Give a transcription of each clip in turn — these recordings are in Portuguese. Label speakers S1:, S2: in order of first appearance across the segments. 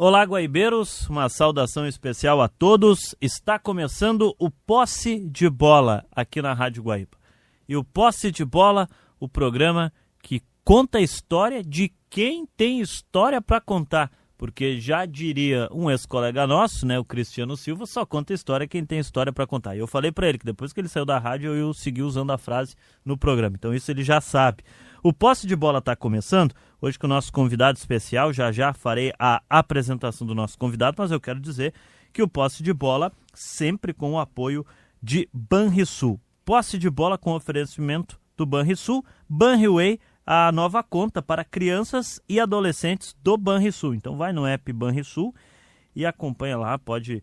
S1: Olá, guaibeiros, uma saudação especial a todos. Está começando o Posse de Bola aqui na Rádio Guaíba. E o Posse de Bola, o programa que conta a história de quem tem história para contar. Porque já diria um ex-colega nosso, né, o Cristiano Silva, só conta história quem tem história para contar. E eu falei para ele que depois que ele saiu da rádio eu segui usando a frase no programa. Então isso ele já sabe. O Posse de Bola está começando, hoje com o nosso convidado especial, já farei a apresentação do nosso convidado, mas eu quero dizer que o Posse de Bola sempre com o apoio de Banrisul. Posse de Bola com oferecimento do Banrisul, Banriway, a nova conta para crianças e adolescentes do Banrisul. Então vai no app Banrisul e acompanha lá, pode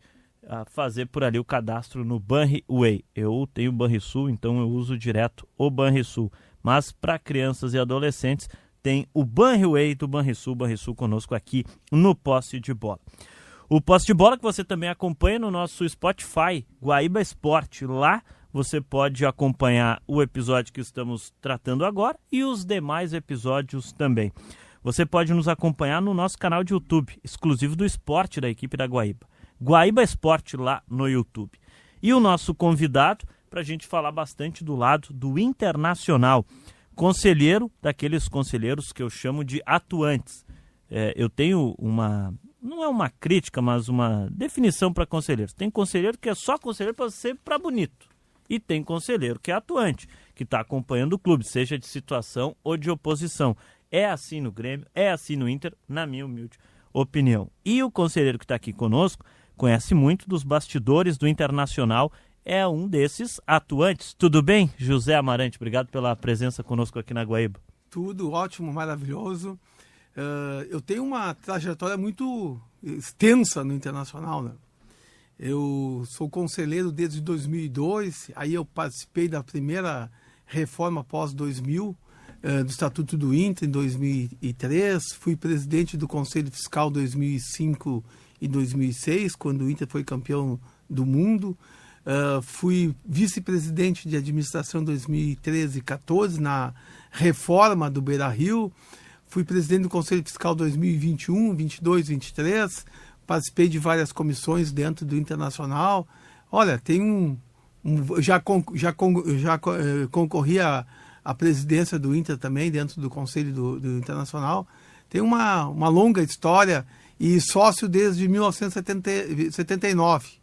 S1: fazer por ali o cadastro no Banriway. Eu tenho Banrisul, então eu uso direto o Banrisul. Mas para crianças e adolescentes tem o Banriway do Banrisul conosco aqui no Posse de Bola. O Posse de Bola que você também acompanha no nosso Spotify, Guaíba Esporte. Lá você pode acompanhar o episódio que estamos tratando agora e os demais episódios também. Você pode nos acompanhar no nosso canal de YouTube, exclusivo do esporte da equipe da Guaíba. Guaíba Esporte lá no YouTube. E o nosso convidado, para a gente falar bastante do lado do Internacional. Conselheiro, daqueles conselheiros que eu chamo de atuantes. Eu tenho não é uma crítica, mas uma definição para conselheiros. Tem conselheiro que é só conselheiro para ser para bonito. E tem conselheiro que é atuante, que está acompanhando o clube, seja de situação ou de oposição. É assim no Grêmio, é assim no Inter, na minha humilde opinião. E o conselheiro que está aqui conosco conhece muito dos bastidores do Internacional, é um desses atuantes. Tudo bem, José Amarante? Obrigado pela presença conosco aqui na Guaíba.
S2: Tudo ótimo, maravilhoso. Eu tenho uma trajetória muito extensa no Internacional, né? Eu sou conselheiro desde 2002, aí eu participei da primeira reforma pós-2000, do Estatuto do Inter em 2003, fui presidente do Conselho Fiscal 2005 e 2006, quando o Inter foi campeão do mundo. Fui vice-presidente de administração em 2013 e 2014 na reforma do Beira-Rio. Fui presidente do Conselho Fiscal 2021, 22, 23. Participei de várias comissões dentro do Internacional. Olha, tem já concorri à presidência do Inter também dentro do Conselho do Internacional. Tem uma longa história e sócio desde 1979.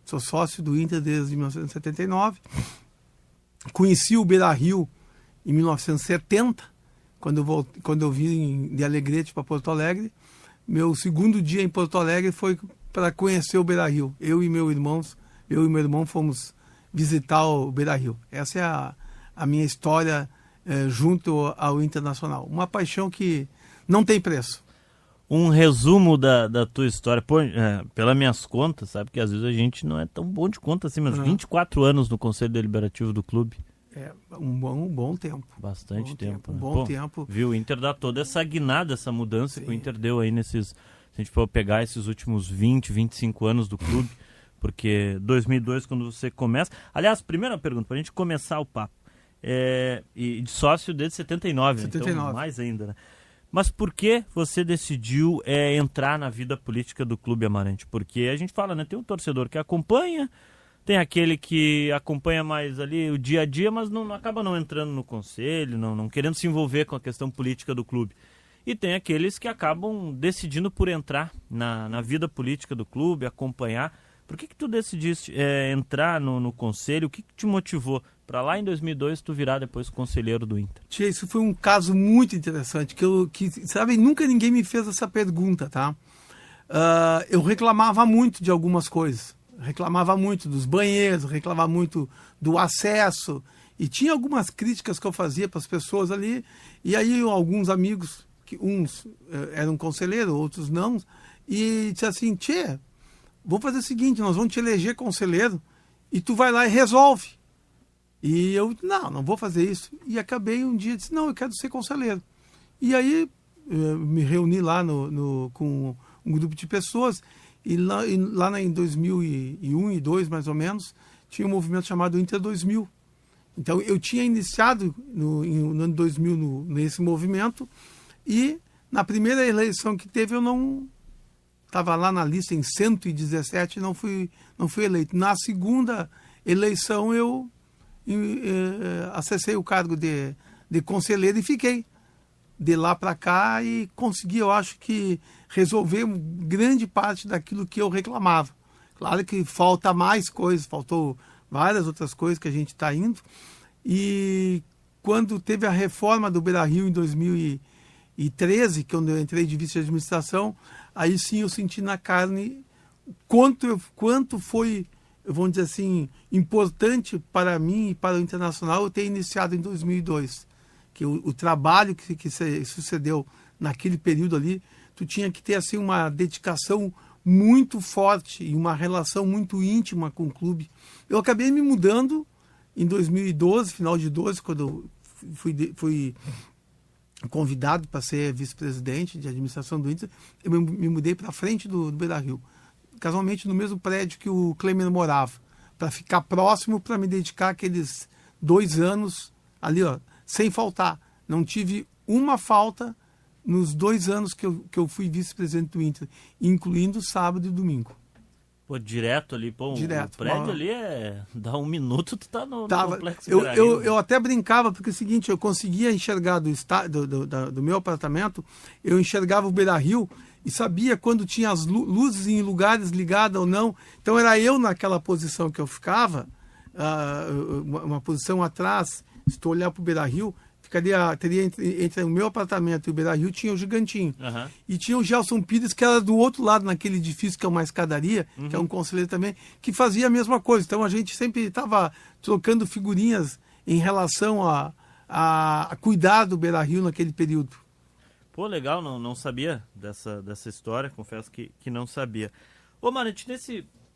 S2: Sou sócio do Inter desde 1979. Conheci o Beira-Rio em 1970, quando eu vim de Alegrete para Porto Alegre. Meu segundo dia em Porto Alegre foi para conhecer o Beira-Rio. Eu e meu irmão fomos visitar o Beira-Rio. Essa é a minha história junto ao Internacional. Uma paixão que não tem preço.
S1: Um resumo da tua história, pelas minhas contas, sabe que às vezes a gente não é tão bom de conta assim, mas 24 anos no Conselho Deliberativo do clube.
S2: É um bom tempo.
S1: Bastante tempo.
S2: Um bom tempo.
S1: Viu, o Inter dá toda essa guinada, essa mudança. Sim. Que o Inter deu aí se a gente for pegar esses últimos 20, 25 anos do clube, porque 2002 quando você começa... Aliás, primeira pergunta, pra gente começar o papo, e de sócio desde 79, 79. Então mais ainda, né? Mas por que você decidiu entrar na vida política do Clube Amarante? Porque a gente fala, né? Tem um torcedor que acompanha, tem aquele que acompanha mais ali o dia a dia, mas não acaba não entrando no conselho, não querendo se envolver com a questão política do clube. E tem aqueles que acabam decidindo por entrar na vida política do clube, acompanhar. Por que tu decidiste entrar no conselho? O que te motivou para lá em 2002 tu virar depois conselheiro do Inter?
S2: Tia, isso foi um caso muito interessante, sabe, nunca ninguém me fez essa pergunta, tá? Eu reclamava muito de algumas coisas. Reclamava muito dos banheiros, reclamava muito do acesso. E tinha algumas críticas que eu fazia para as pessoas ali. E aí alguns amigos, que uns eram conselheiros, outros não, e disse assim, tia, vamos fazer o seguinte, nós vamos te eleger conselheiro e tu vai lá e resolve. E eu, não vou fazer isso. E acabei um dia, disse, não, eu quero ser conselheiro. E aí me reuni lá com um grupo de pessoas e lá em 2001 e 2002, mais ou menos, tinha um movimento chamado Inter 2000. Então eu tinha iniciado no ano 2000 nesse movimento e na primeira eleição que teve eu não estava lá na lista em 117 e não fui eleito. Na segunda eleição eu acessei o cargo de conselheiro e fiquei de lá para cá e consegui, eu acho que, resolver grande parte daquilo que eu reclamava. Claro que falta mais coisas, faltou várias outras coisas que a gente está indo. E quando teve a reforma do Beira-Rio em 2013, que eu entrei de vice-administração, aí sim eu senti na carne quanto foi, vamos dizer assim, importante para mim e para o Internacional eu ter iniciado em 2002. Que o trabalho que sucedeu naquele período ali, tu tinha que ter assim uma dedicação muito forte e uma relação muito íntima com o clube. Eu acabei me mudando em 2012, final de 12, quando eu fui convidado para ser vice-presidente de administração do Inter, eu me mudei para frente do Beira-Rio, casualmente no mesmo prédio que o Clemer morava, para ficar próximo, para me dedicar aqueles 2 anos ali, ó, sem faltar. Não tive uma falta nos 2 anos que eu fui vice-presidente do Inter, incluindo sábado e domingo.
S1: Pô, direto ali, pô,
S2: direto,
S1: o prédio ali dá 1 minuto, tu tá no complexo
S2: eu até brincava, porque é o seguinte, eu conseguia enxergar do meu apartamento, eu enxergava o Beira-Rio e sabia quando tinha as luzes em lugares ligadas ou não. Então era eu naquela posição que eu ficava, uma posição atrás, se tu olhar para o Beira-Rio, teria entre o meu apartamento e o Beira-Rio tinha o Gigantinho. Uhum. E tinha o Gelson Pires, que era do outro lado, naquele edifício que é uma escadaria, que é um conselheiro também, que fazia a mesma coisa. Então a gente sempre estava trocando figurinhas em relação a cuidar do Beira-Rio naquele período.
S1: Pô, legal, não sabia dessa história, confesso que não sabia. Ô, Marante,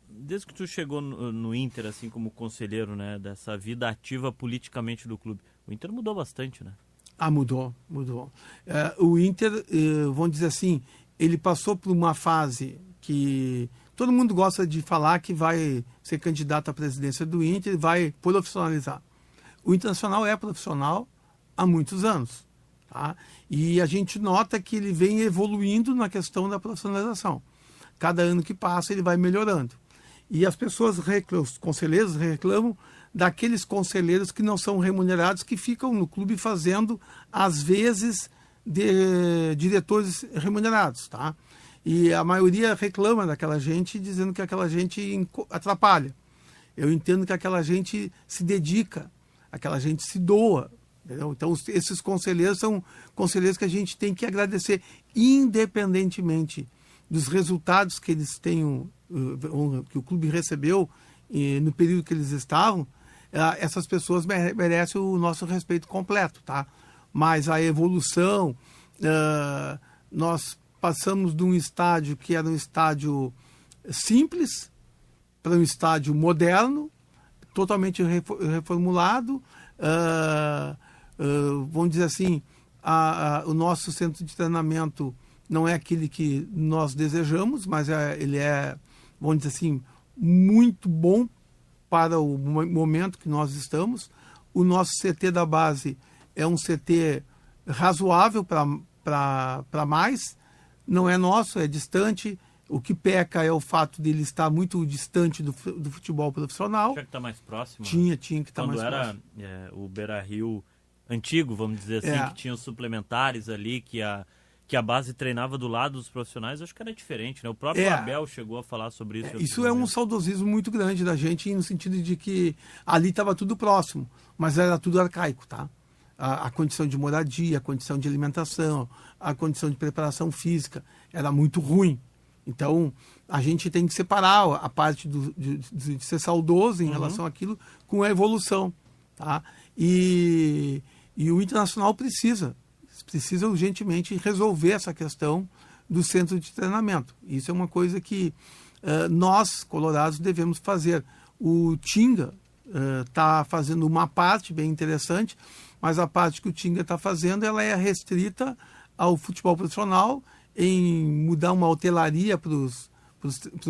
S1: desde que tu chegou no Inter, assim, como conselheiro, né, dessa vida ativa politicamente do clube, o Inter mudou bastante, né?
S2: Mudou. O Inter, vamos dizer assim, ele passou por uma fase que todo mundo gosta de falar que vai ser candidato à presidência do Inter e vai profissionalizar. O Internacional é profissional há muitos anos, tá? E a gente nota que ele vem evoluindo na questão da profissionalização. Cada ano que passa ele vai melhorando. E as pessoas os conselheiros reclamam daqueles conselheiros que não são remunerados, que ficam no clube fazendo, às vezes, de diretores remunerados, tá? E a maioria reclama daquela gente, dizendo que aquela gente atrapalha. Eu entendo que aquela gente se dedica, aquela gente se doa, entendeu? Então, esses conselheiros são conselheiros que a gente tem que agradecer, independentemente dos resultados que eles tenham, que o clube recebeu no período que eles estavam. Essas pessoas merecem o nosso respeito completo, tá? Mas a evolução, nós passamos de um estádio que era um estádio simples para um estádio moderno, totalmente reformulado. Vamos dizer assim, o nosso centro de treinamento não é aquele que nós desejamos, mas ele é, vamos dizer assim, muito bom para o momento que nós estamos. O nosso CT da base é um CT razoável para mais, não é nosso, é distante. O que peca é o fato dele estar muito distante do futebol profissional.
S1: Tinha que estar mais próximo.
S2: Tinha que estar mais próximo.
S1: Quando era o Beira-Rio antigo, vamos dizer assim, que tinha os suplementares ali, que a base treinava do lado dos profissionais, acho que era diferente, né? O próprio Abel chegou a falar sobre isso.
S2: Isso é um saudosismo muito grande da gente, no sentido de que ali estava tudo próximo, mas era tudo arcaico, tá? A condição de moradia, a condição de alimentação, a condição de preparação física era muito ruim. Então, a gente tem que separar a parte de ser saudoso em relação àquilo com a evolução, tá? E o Internacional precisa urgentemente resolver essa questão do centro de treinamento. Isso é uma coisa que nós, colorados, devemos fazer. O Tinga está fazendo uma parte bem interessante, mas a parte que o Tinga está fazendo ela é restrita ao futebol profissional, em mudar uma hotelaria para os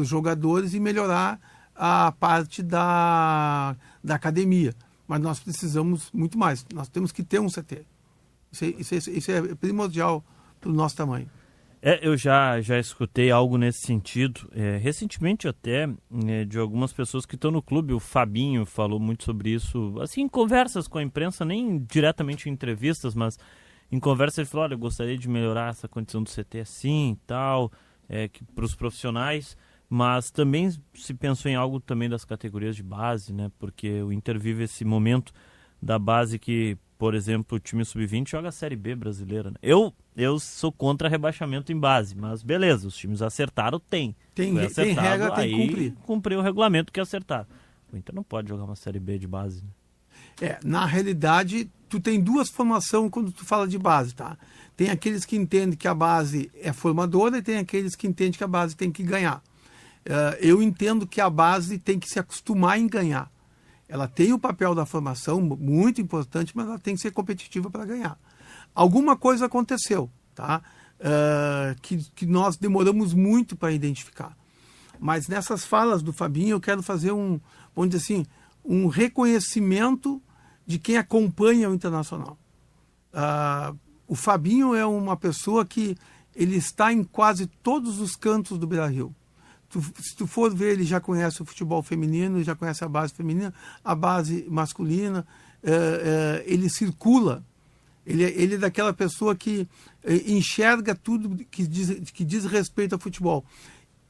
S2: jogadores e melhorar a parte da academia. Mas nós precisamos muito mais. Nós temos que ter um CT. Isso é primordial para o nosso tamanho.
S1: Eu já escutei algo nesse sentido, recentemente até, de algumas pessoas que estão no clube. O Fabinho falou muito sobre isso, assim, em conversas com a imprensa, nem diretamente em entrevistas, mas em conversa ele falou, olha, eu gostaria de melhorar essa condição do CT assim e tal, para os profissionais, mas também se pensou em algo também das categorias de base, né? Porque o Inter vive esse momento da base que, por exemplo, o time sub-20 joga a Série B brasileira, né? Eu sou contra rebaixamento em base, mas beleza, os times acertaram, tem
S2: regra, tem que cumprir.
S1: Cumpriu o regulamento que acertaram. O Inter não pode jogar uma Série B de base, né?
S2: Na realidade, tu tem duas formações quando tu fala de base, tá? Tem aqueles que entendem que a base é formadora e tem aqueles que entendem que a base tem que ganhar. Eu entendo que a base tem que se acostumar em ganhar. Ela tem o papel da formação, muito importante, mas ela tem que ser competitiva para ganhar. Alguma coisa aconteceu, tá? Que nós demoramos muito para identificar. Mas nessas falas do Fabinho, eu quero fazer vamos dizer assim, um reconhecimento de quem acompanha o Internacional. O Fabinho é uma pessoa que ele está em quase todos os cantos do Beira-Rio. Se tu for ver, ele já conhece o futebol feminino, já conhece a base feminina, a base masculina, ele circula. Ele é daquela pessoa que enxerga tudo que diz respeito ao futebol.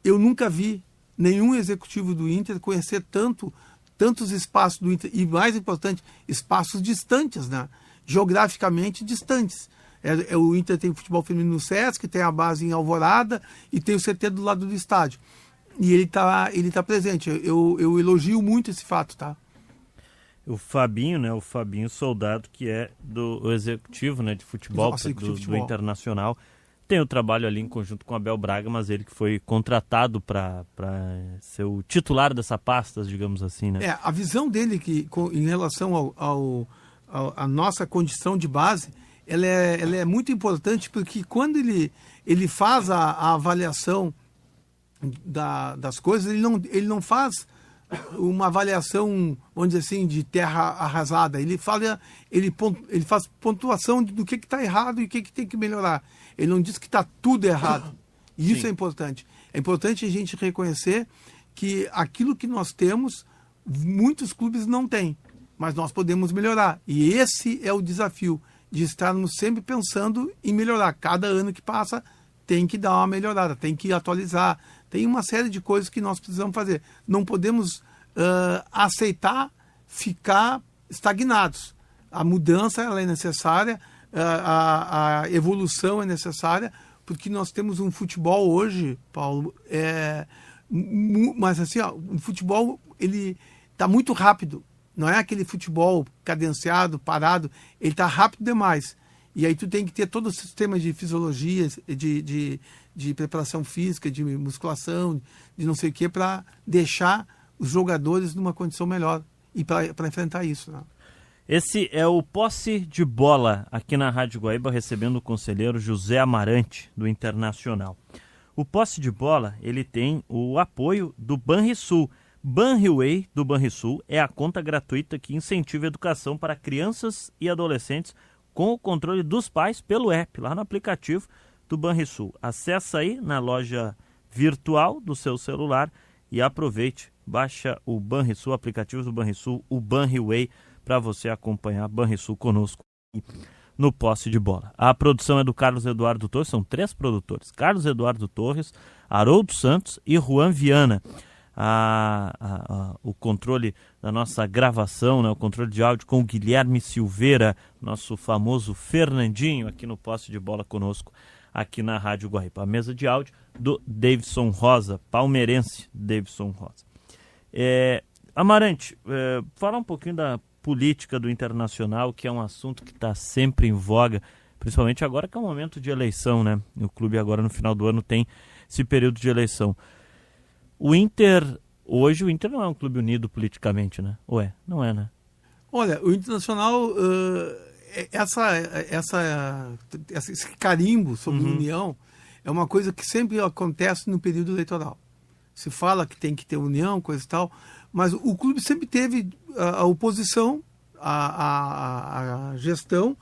S2: Eu nunca vi nenhum executivo do Inter conhecer tantos espaços do Inter, e mais importante, espaços distantes, né? Geograficamente distantes. O Inter tem futebol feminino no Sesc, tem a base em Alvorada e tem o CT do lado do estádio. E ele tá presente. Eu elogio muito esse fato, tá?
S1: O Fabinho, né? O Fabinho Soldado, que é do executivo, né, de futebol, do Internacional. Tem o trabalho ali em conjunto com o Abel Braga, mas ele que foi contratado para ser o titular dessa pasta, digamos assim, né?
S2: A visão dele em relação à nossa condição de base, ela é muito importante, porque quando ele faz a avaliação das coisas, ele não faz uma avaliação, vamos dizer assim, de terra arrasada. Ele faz pontuação do que está errado e o que tem que melhorar. Ele não diz que está tudo errado. E isso é importante. É importante a gente reconhecer que aquilo que nós temos, muitos clubes não têm, mas nós podemos melhorar. E esse é o desafio, de estarmos sempre pensando em melhorar. Cada ano que passa tem que dar uma melhorada, tem que atualizar. Tem uma série de coisas que nós precisamos fazer. Não podemos aceitar ficar estagnados. A mudança ela é necessária, a evolução é necessária, porque nós temos um futebol hoje, Paulo, mas assim, o futebol ele está muito rápido. Não é aquele futebol cadenciado, parado, ele está rápido demais. E aí tu tem que ter todo o sistema de fisiologia, de preparação física, de musculação, de não sei o quê, para deixar os jogadores numa condição melhor e para enfrentar isso, né?
S1: Esse é o Posse de Bola, aqui na Rádio Guaíba, recebendo o conselheiro José Amarante, do Internacional. O Posse de Bola, ele tem o apoio do Banrisul. Banriway do Banrisul é a conta gratuita que incentiva a educação para crianças e adolescentes com o controle dos pais pelo app, lá no aplicativo do Banrisul. Acesse aí na loja virtual do seu celular e aproveite. Baixa o Banrisul, aplicativo do Banrisul, o Banriway, para você acompanhar Banrisul conosco no Posse de Bola. A produção é do Carlos Eduardo Torres, são 3 produtores. Carlos Eduardo Torres, Haroldo Santos e Juan Viana. O controle da nossa gravação, né, o controle de áudio com o Guilherme Silveira, nosso famoso Fernandinho, aqui no Posse de Bola conosco, aqui na Rádio Guaíba. A mesa de áudio do Davidson Rosa, palmeirense Davidson Rosa. Amarante, falar um pouquinho da política do Internacional, que é um assunto que está sempre em voga, principalmente agora que é um momento de eleição, né? O clube agora no final do ano tem esse período de eleição. Hoje o Inter não é um clube unido politicamente, né? Ou é? Não é, né?
S2: Olha, o Internacional, esse carimbo sobre união é uma coisa que sempre acontece no período eleitoral. Se fala que tem que ter união, coisa e tal, mas o clube sempre teve a oposição à gestão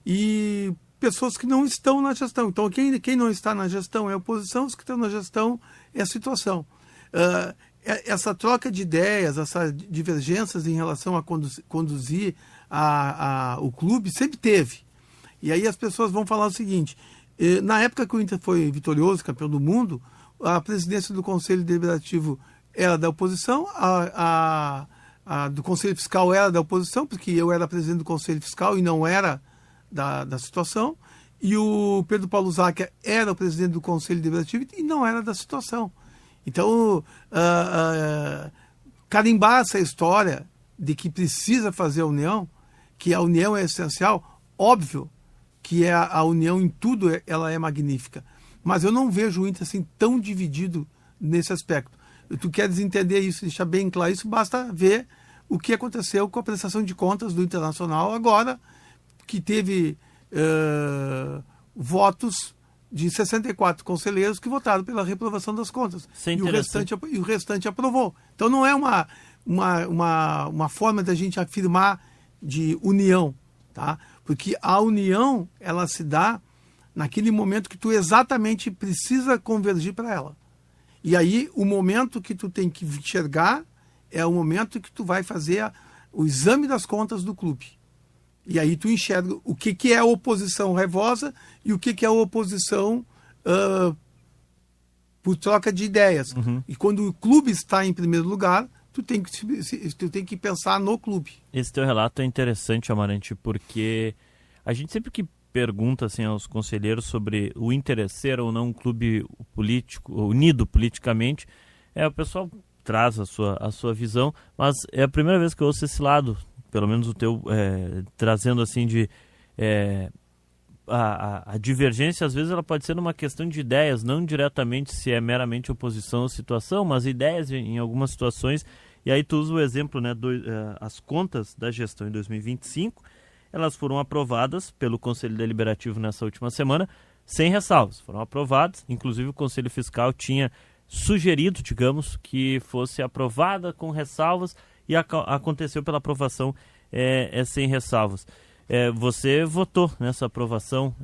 S2: e pessoas que não estão na gestão. Então, quem não está na gestão é a oposição, os que estão na gestão é a situação. Essa troca de ideias, essas divergências em relação a conduzir o clube sempre teve. E aí as pessoas vão falar o seguinte: na época que o Inter foi vitorioso, campeão do mundo, a presidência do Conselho Deliberativo era da oposição, a do Conselho Fiscal era da oposição, porque eu era presidente do Conselho Fiscal e não era da situação, e o Pedro Paulo Zacchia era o presidente do Conselho Deliberativo e não era da situação. Então, carimbar essa história de que precisa fazer a união, que a união é essencial, óbvio que a união em tudo ela é magnífica, mas eu não vejo o Inter assim tão dividido nesse aspecto. Tu queres entender isso, deixar bem claro isso, basta ver o que aconteceu com a prestação de contas do Internacional agora, que teve votos de 64 conselheiros que votaram pela reprovação das contas. E o restante aprovou. Então não é uma forma da gente afirmar de união, tá? Porque a união, ela se dá naquele momento que tu exatamente precisa convergir para ela. E aí o momento que tu tem que enxergar é o momento que tu vai fazer o exame das contas do clube. E aí tu enxerga o que é a oposição raivosa e o que é a oposição por troca de ideias.
S1: Uhum.
S2: E quando o clube está em primeiro lugar, tu tem que pensar no clube.
S1: Esse teu relato é interessante, Amarante, porque a gente sempre que pergunta assim, aos conselheiros sobre o Inter ser ou não um clube político, unido politicamente, o pessoal traz a sua visão, mas é a primeira vez que eu ouço esse lado, pelo menos o teu, trazendo assim de... A divergência, às vezes, ela pode ser uma questão de ideias, não diretamente se é meramente oposição ou situação, mas ideias em algumas situações. E aí tu usa o exemplo, né, as contas da gestão em 2025, elas foram aprovadas pelo Conselho Deliberativo nessa última semana, sem ressalvas. Foram aprovadas, inclusive o Conselho Fiscal tinha sugerido, digamos, que fosse aprovada com ressalvas e aconteceu pela aprovação sem ressalvas. Você votou nessa aprovação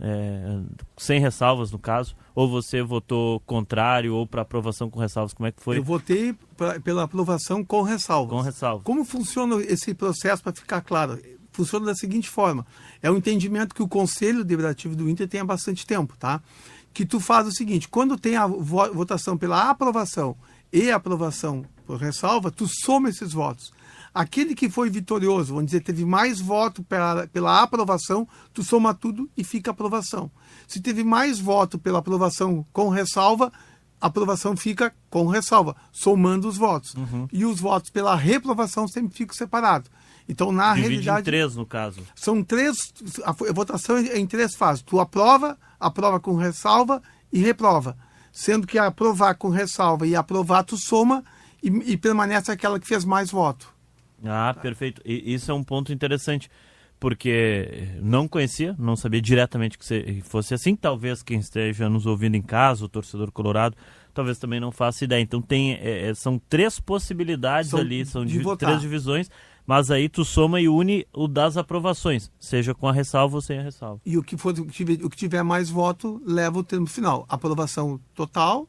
S1: sem ressalvas, no caso, ou você votou contrário ou para aprovação com ressalvas? Como é que foi?
S2: Eu votei pela aprovação com ressalvas.
S1: Com ressalvas.
S2: Como funciona esse processo, para ficar claro? Funciona da seguinte forma: é um entendimento que o Conselho Deliberativo do Inter tem há bastante tempo, tá? Que tu faz o seguinte: quando tem a votação pela aprovação e a aprovação por ressalva, tu soma esses votos. Aquele que foi vitorioso, vamos dizer, teve mais voto pela aprovação, tu soma tudo e fica aprovação. Se teve mais voto pela aprovação com ressalva, a aprovação fica com ressalva, somando os votos.
S1: Uhum.
S2: E os votos pela reprovação sempre ficam separados. Então, na realidade...
S1: em 3, no caso.
S2: São 3... A votação é em 3 fases. Tu aprova com ressalva e reprova. Sendo que aprovar com ressalva e aprovar, tu soma e permanece aquela que fez mais voto.
S1: Perfeito. E isso é um ponto interessante, porque não conhecia, não sabia diretamente que fosse assim. Talvez quem esteja nos ouvindo em casa, o torcedor colorado, talvez também não faça ideia. Então são 3 possibilidades ali, são 3 divisões, mas aí tu soma e une o das aprovações, seja com a ressalva ou sem a ressalva.
S2: E o que tiver mais voto leva o termo final. Aprovação total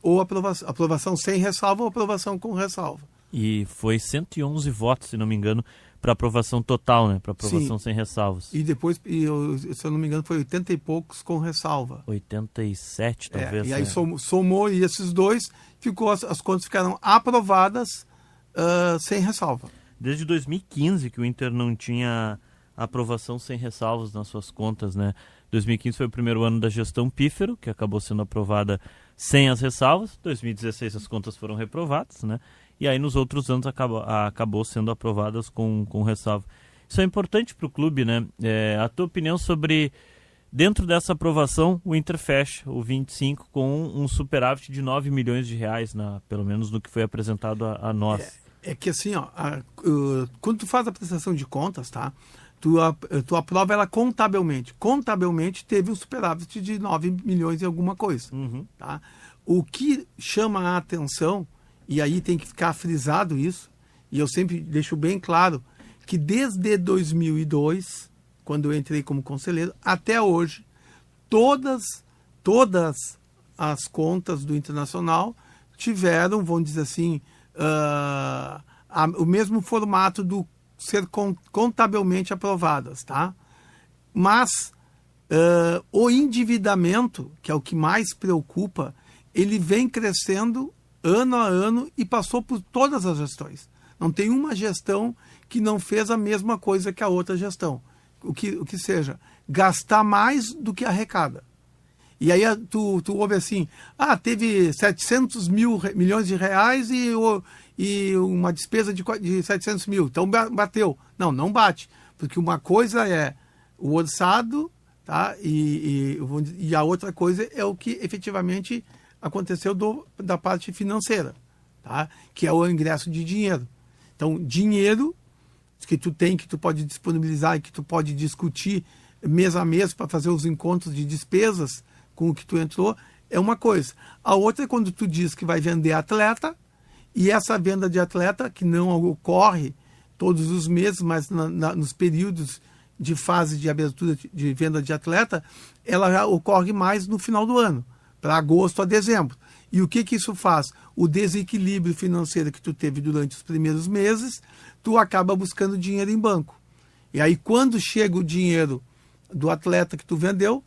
S2: ou aprovação sem ressalva ou aprovação com ressalva.
S1: E foi 111 votos, se não me engano, para aprovação total, né? Para aprovação sem ressalvas.
S2: E depois, se eu não me engano, foi 80 e poucos com ressalva.
S1: 87, talvez.
S2: E aí somou e esses dois, as contas ficaram aprovadas sem ressalva.
S1: Desde 2015 que o Inter não tinha aprovação sem ressalvas nas suas contas, né? 2015 foi o primeiro ano da gestão Pífero, que acabou sendo aprovada sem as ressalvas. 2016 as contas foram reprovadas, né? E aí nos outros anos acabou sendo aprovadas com ressalva. Isso é importante para o clube, né? A tua opinião sobre, dentro dessa aprovação, o Inter fecha o 25 com um superávit de 9 milhões de reais, pelo menos no que foi apresentado a nós.
S2: É que assim, quando tu faz a prestação de contas, tá? Tu aprova ela contabilmente. Contabilmente teve um superávit de 9 milhões e alguma coisa.
S1: Uhum.
S2: Tá? O que chama a atenção, e aí tem que ficar frisado isso, e eu sempre deixo bem claro, que desde 2002, quando eu entrei como conselheiro, até hoje, todas as contas do Internacional tiveram, vamos dizer assim, o mesmo formato do ser contabilmente aprovadas, tá? Mas o endividamento, que é o que mais preocupa, ele vem crescendo ano a ano e passou por todas as gestões. Não tem uma gestão que não fez a mesma coisa que a outra gestão. O que seja, gastar mais do que arrecada. E aí tu ouve assim, teve 700 milhões de reais e uma despesa de 700 mil, então bateu. Não bate, porque uma coisa é o orçado, tá? E a outra coisa é o que efetivamente aconteceu da parte financeira, tá? Que é o ingresso de dinheiro. Então, dinheiro que tu pode disponibilizar e que tu pode discutir mês a mês para fazer os encontros de despesas com o que tu entrou, é uma coisa. A outra é quando tu diz que vai vender atleta, e essa venda de atleta, que não ocorre todos os meses, mas nos períodos de fase de abertura de venda de atleta, ela já ocorre mais no final do ano, para agosto a dezembro. E o que isso faz? O desequilíbrio financeiro que tu teve durante os primeiros meses, tu acaba buscando dinheiro em banco. E aí, quando chega o dinheiro do atleta que tu vendeu,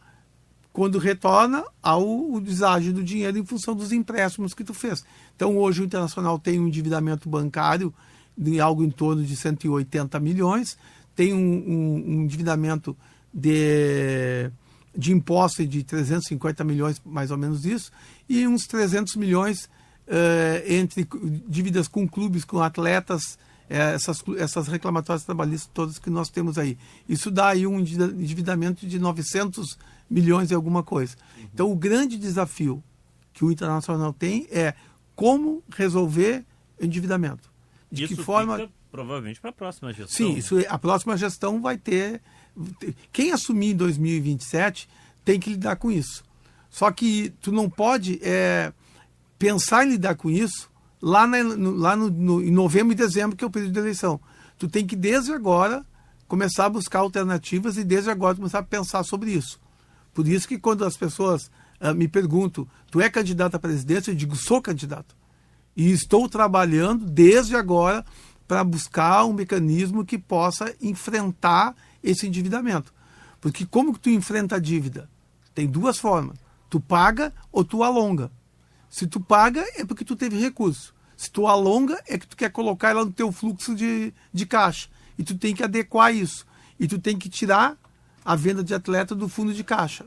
S2: quando retorna ao deságio do dinheiro em função dos empréstimos que tu fez. Então, hoje o Internacional tem um endividamento bancário de algo em torno de 180 milhões, tem um endividamento de impostos de 350 milhões, mais ou menos isso, e uns 300 milhões entre dívidas com clubes, com atletas, essas reclamatórias trabalhistas todas que nós temos aí. Isso dá aí um endividamento de 900 milhões e alguma coisa. Então, o grande desafio que o Internacional tem é como resolver o endividamento. De
S1: isso
S2: que forma...
S1: fica provavelmente para a próxima gestão.
S2: Sim, a próxima gestão vai ter... Quem assumir em 2027 tem que lidar com isso. Só que tu não pode pensar em lidar com isso lá em novembro e dezembro, que é o período de eleição. Tu tem que, desde agora, começar a buscar alternativas e, desde agora, começar a pensar sobre isso. Por isso que, quando as pessoas me perguntam, tu é candidato à presidência? Eu digo, sou candidato. E estou trabalhando, desde agora, para buscar um mecanismo que possa enfrentar esse endividamento. Porque como que tu enfrenta a dívida? Tem duas formas. Tu paga ou tu alonga. Se tu paga, é porque tu teve recurso. Se tu alonga, é que tu quer colocar ela no teu fluxo de caixa. E tu tem que adequar isso. E tu tem que tirar a venda de atleta do fundo de caixa.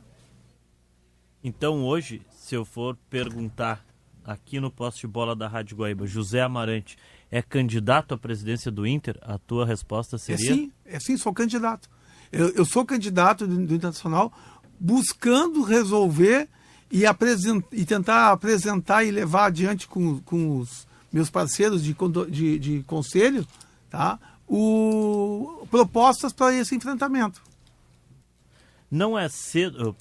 S1: Então hoje, se eu for perguntar aqui no Posse de Bola da Rádio Guaíba, José Amarante é candidato à presidência do Inter, a tua resposta seria?
S2: Sim, sou candidato. Eu sou candidato do Internacional buscando resolver e tentar apresentar e levar adiante com os meus parceiros de conselho, tá? Propostas para esse enfrentamento.
S1: Não é cedo...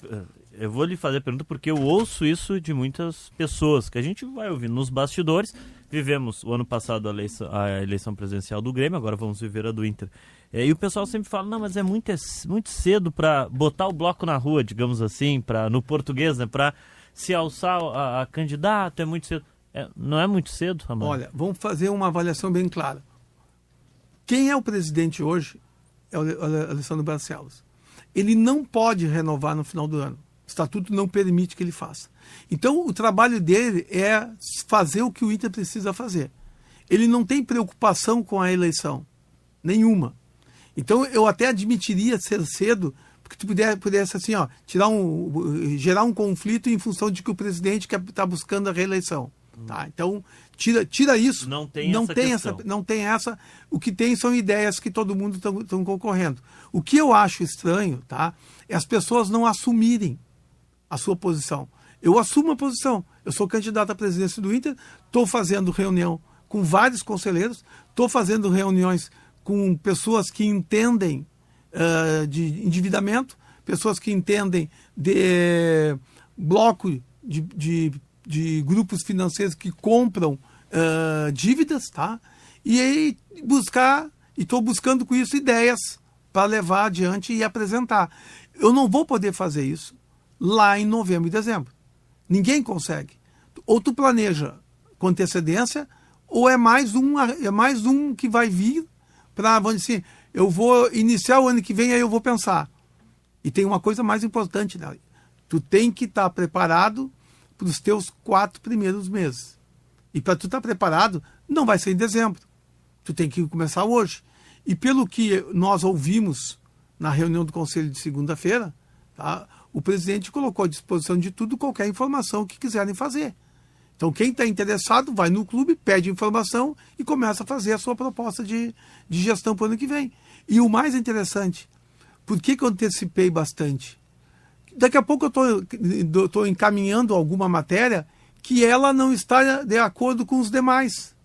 S1: Eu vou lhe fazer a pergunta porque eu ouço isso de muitas pessoas, que a gente vai ouvir nos bastidores. Vivemos o ano passado a eleição presidencial do Grêmio, agora vamos viver a do Inter. E o pessoal sempre fala, não, mas é muito cedo para botar o bloco na rua, digamos assim, no português, né, para se alçar a candidato, é muito cedo. Não é muito cedo, Amaro?
S2: Olha, vamos fazer uma avaliação bem clara. Quem é o presidente hoje é o Alessandro Barcelos. Ele não pode renovar no final do ano. O estatuto não permite que ele faça. Então, o trabalho dele é fazer o que o Inter precisa fazer. Ele não tem preocupação com a eleição. Nenhuma. Então, eu até admitiria ser cedo, porque tu pudesse assim, gerar um conflito em função de que o presidente está buscando a reeleição. Tá? Então, tira isso.
S1: Não tem
S2: essa. O que tem são ideias que todo mundo estão concorrendo. O que eu acho estranho, tá, é as pessoas não assumirem a sua posição. Eu assumo a posição. Eu sou candidato à presidência do Inter, estou fazendo reunião com vários conselheiros, estou fazendo reuniões com pessoas que entendem de endividamento, pessoas que entendem de bloco de grupos financeiros que compram dívidas, tá? E aí estou buscando com isso ideias para levar adiante e apresentar. Eu não vou poder fazer isso lá em novembro e dezembro. Ninguém consegue. Ou tu planeja com antecedência, ou é mais um que vai vir para, vamos dizer assim, eu vou iniciar o ano que vem, aí eu vou pensar. E tem uma coisa mais importante, né? Tu tem que estar preparado para os teus 4 primeiros meses. E para tu estar preparado, não vai ser em dezembro. Tu tem que começar hoje. E pelo que nós ouvimos na reunião do Conselho de segunda-feira, tá? O presidente colocou à disposição de tudo qualquer informação que quiserem fazer. Então, quem está interessado vai no clube, pede informação e começa a fazer a sua proposta de gestão para o ano que vem. E o mais interessante, por que eu antecipei bastante? Daqui a pouco eu estou encaminhando alguma matéria que ela não está de acordo com os demais.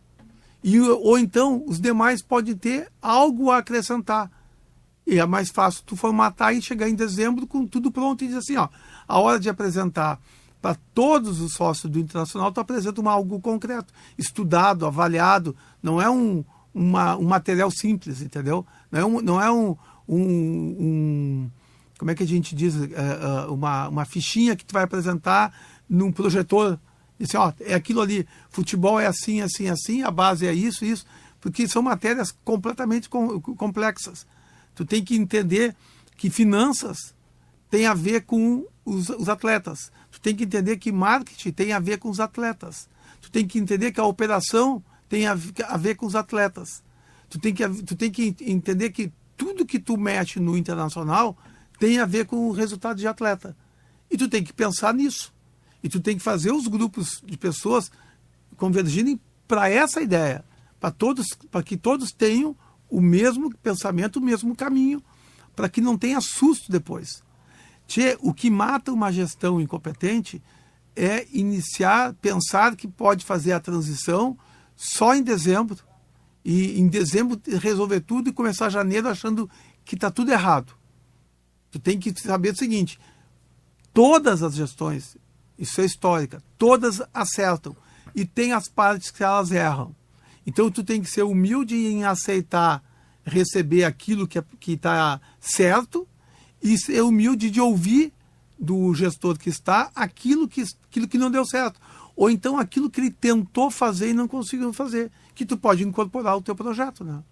S2: Ou então, os demais podem ter algo a acrescentar. E é mais fácil tu formatar e chegar em dezembro com tudo pronto e dizer assim, ó, a hora de apresentar para todos os sócios do Internacional, tu apresenta algo concreto, estudado, avaliado, não é um material simples, entendeu? Não é como é que a gente diz, uma fichinha que tu vai apresentar num projetor, e assim, ó, é aquilo ali, futebol é assim, assim, assim, a base é isso, porque são matérias completamente complexas. Tu tem que entender que finanças tem a ver com os atletas. Tu tem que entender que marketing tem a ver com os atletas. Tu tem que entender que a operação tem a ver com os atletas. Tu tem que entender que tudo que tu mexe no Internacional tem a ver com o resultado de atleta. E tu tem que pensar nisso. E tu tem que fazer os grupos de pessoas convergirem para essa ideia, para que todos tenham o mesmo pensamento, o mesmo caminho, para que não tenha susto depois. O que mata uma gestão incompetente é pensar que pode fazer a transição só em dezembro, e em dezembro resolver tudo e começar janeiro achando que está tudo errado. Tu tem que saber o seguinte, todas as gestões, isso é histórica, todas acertam, e tem as partes que elas erram. Então tu tem que ser humilde em aceitar, receber aquilo que está certo e ser humilde de ouvir do gestor que está aquilo que não deu certo. Ou então aquilo que ele tentou fazer e não conseguiu fazer, que tu pode incorporar ao teu projeto, né?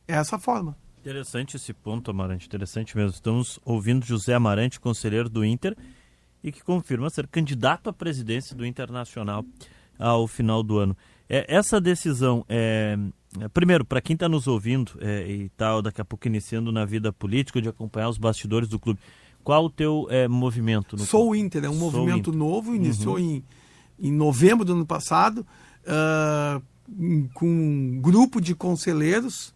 S2: É essa forma.
S1: Interessante esse ponto, Amarante, interessante mesmo. Estamos ouvindo José Amarante, conselheiro do Inter, e que confirma ser candidato à presidência do Internacional ao final do ano. Essa decisão, primeiro, para quem está nos ouvindo e tal, daqui a pouco iniciando na vida política, de acompanhar os bastidores do clube, qual o teu movimento?
S2: Sou o Inter, é um movimento novo, iniciou em novembro do ano passado, com um grupo de conselheiros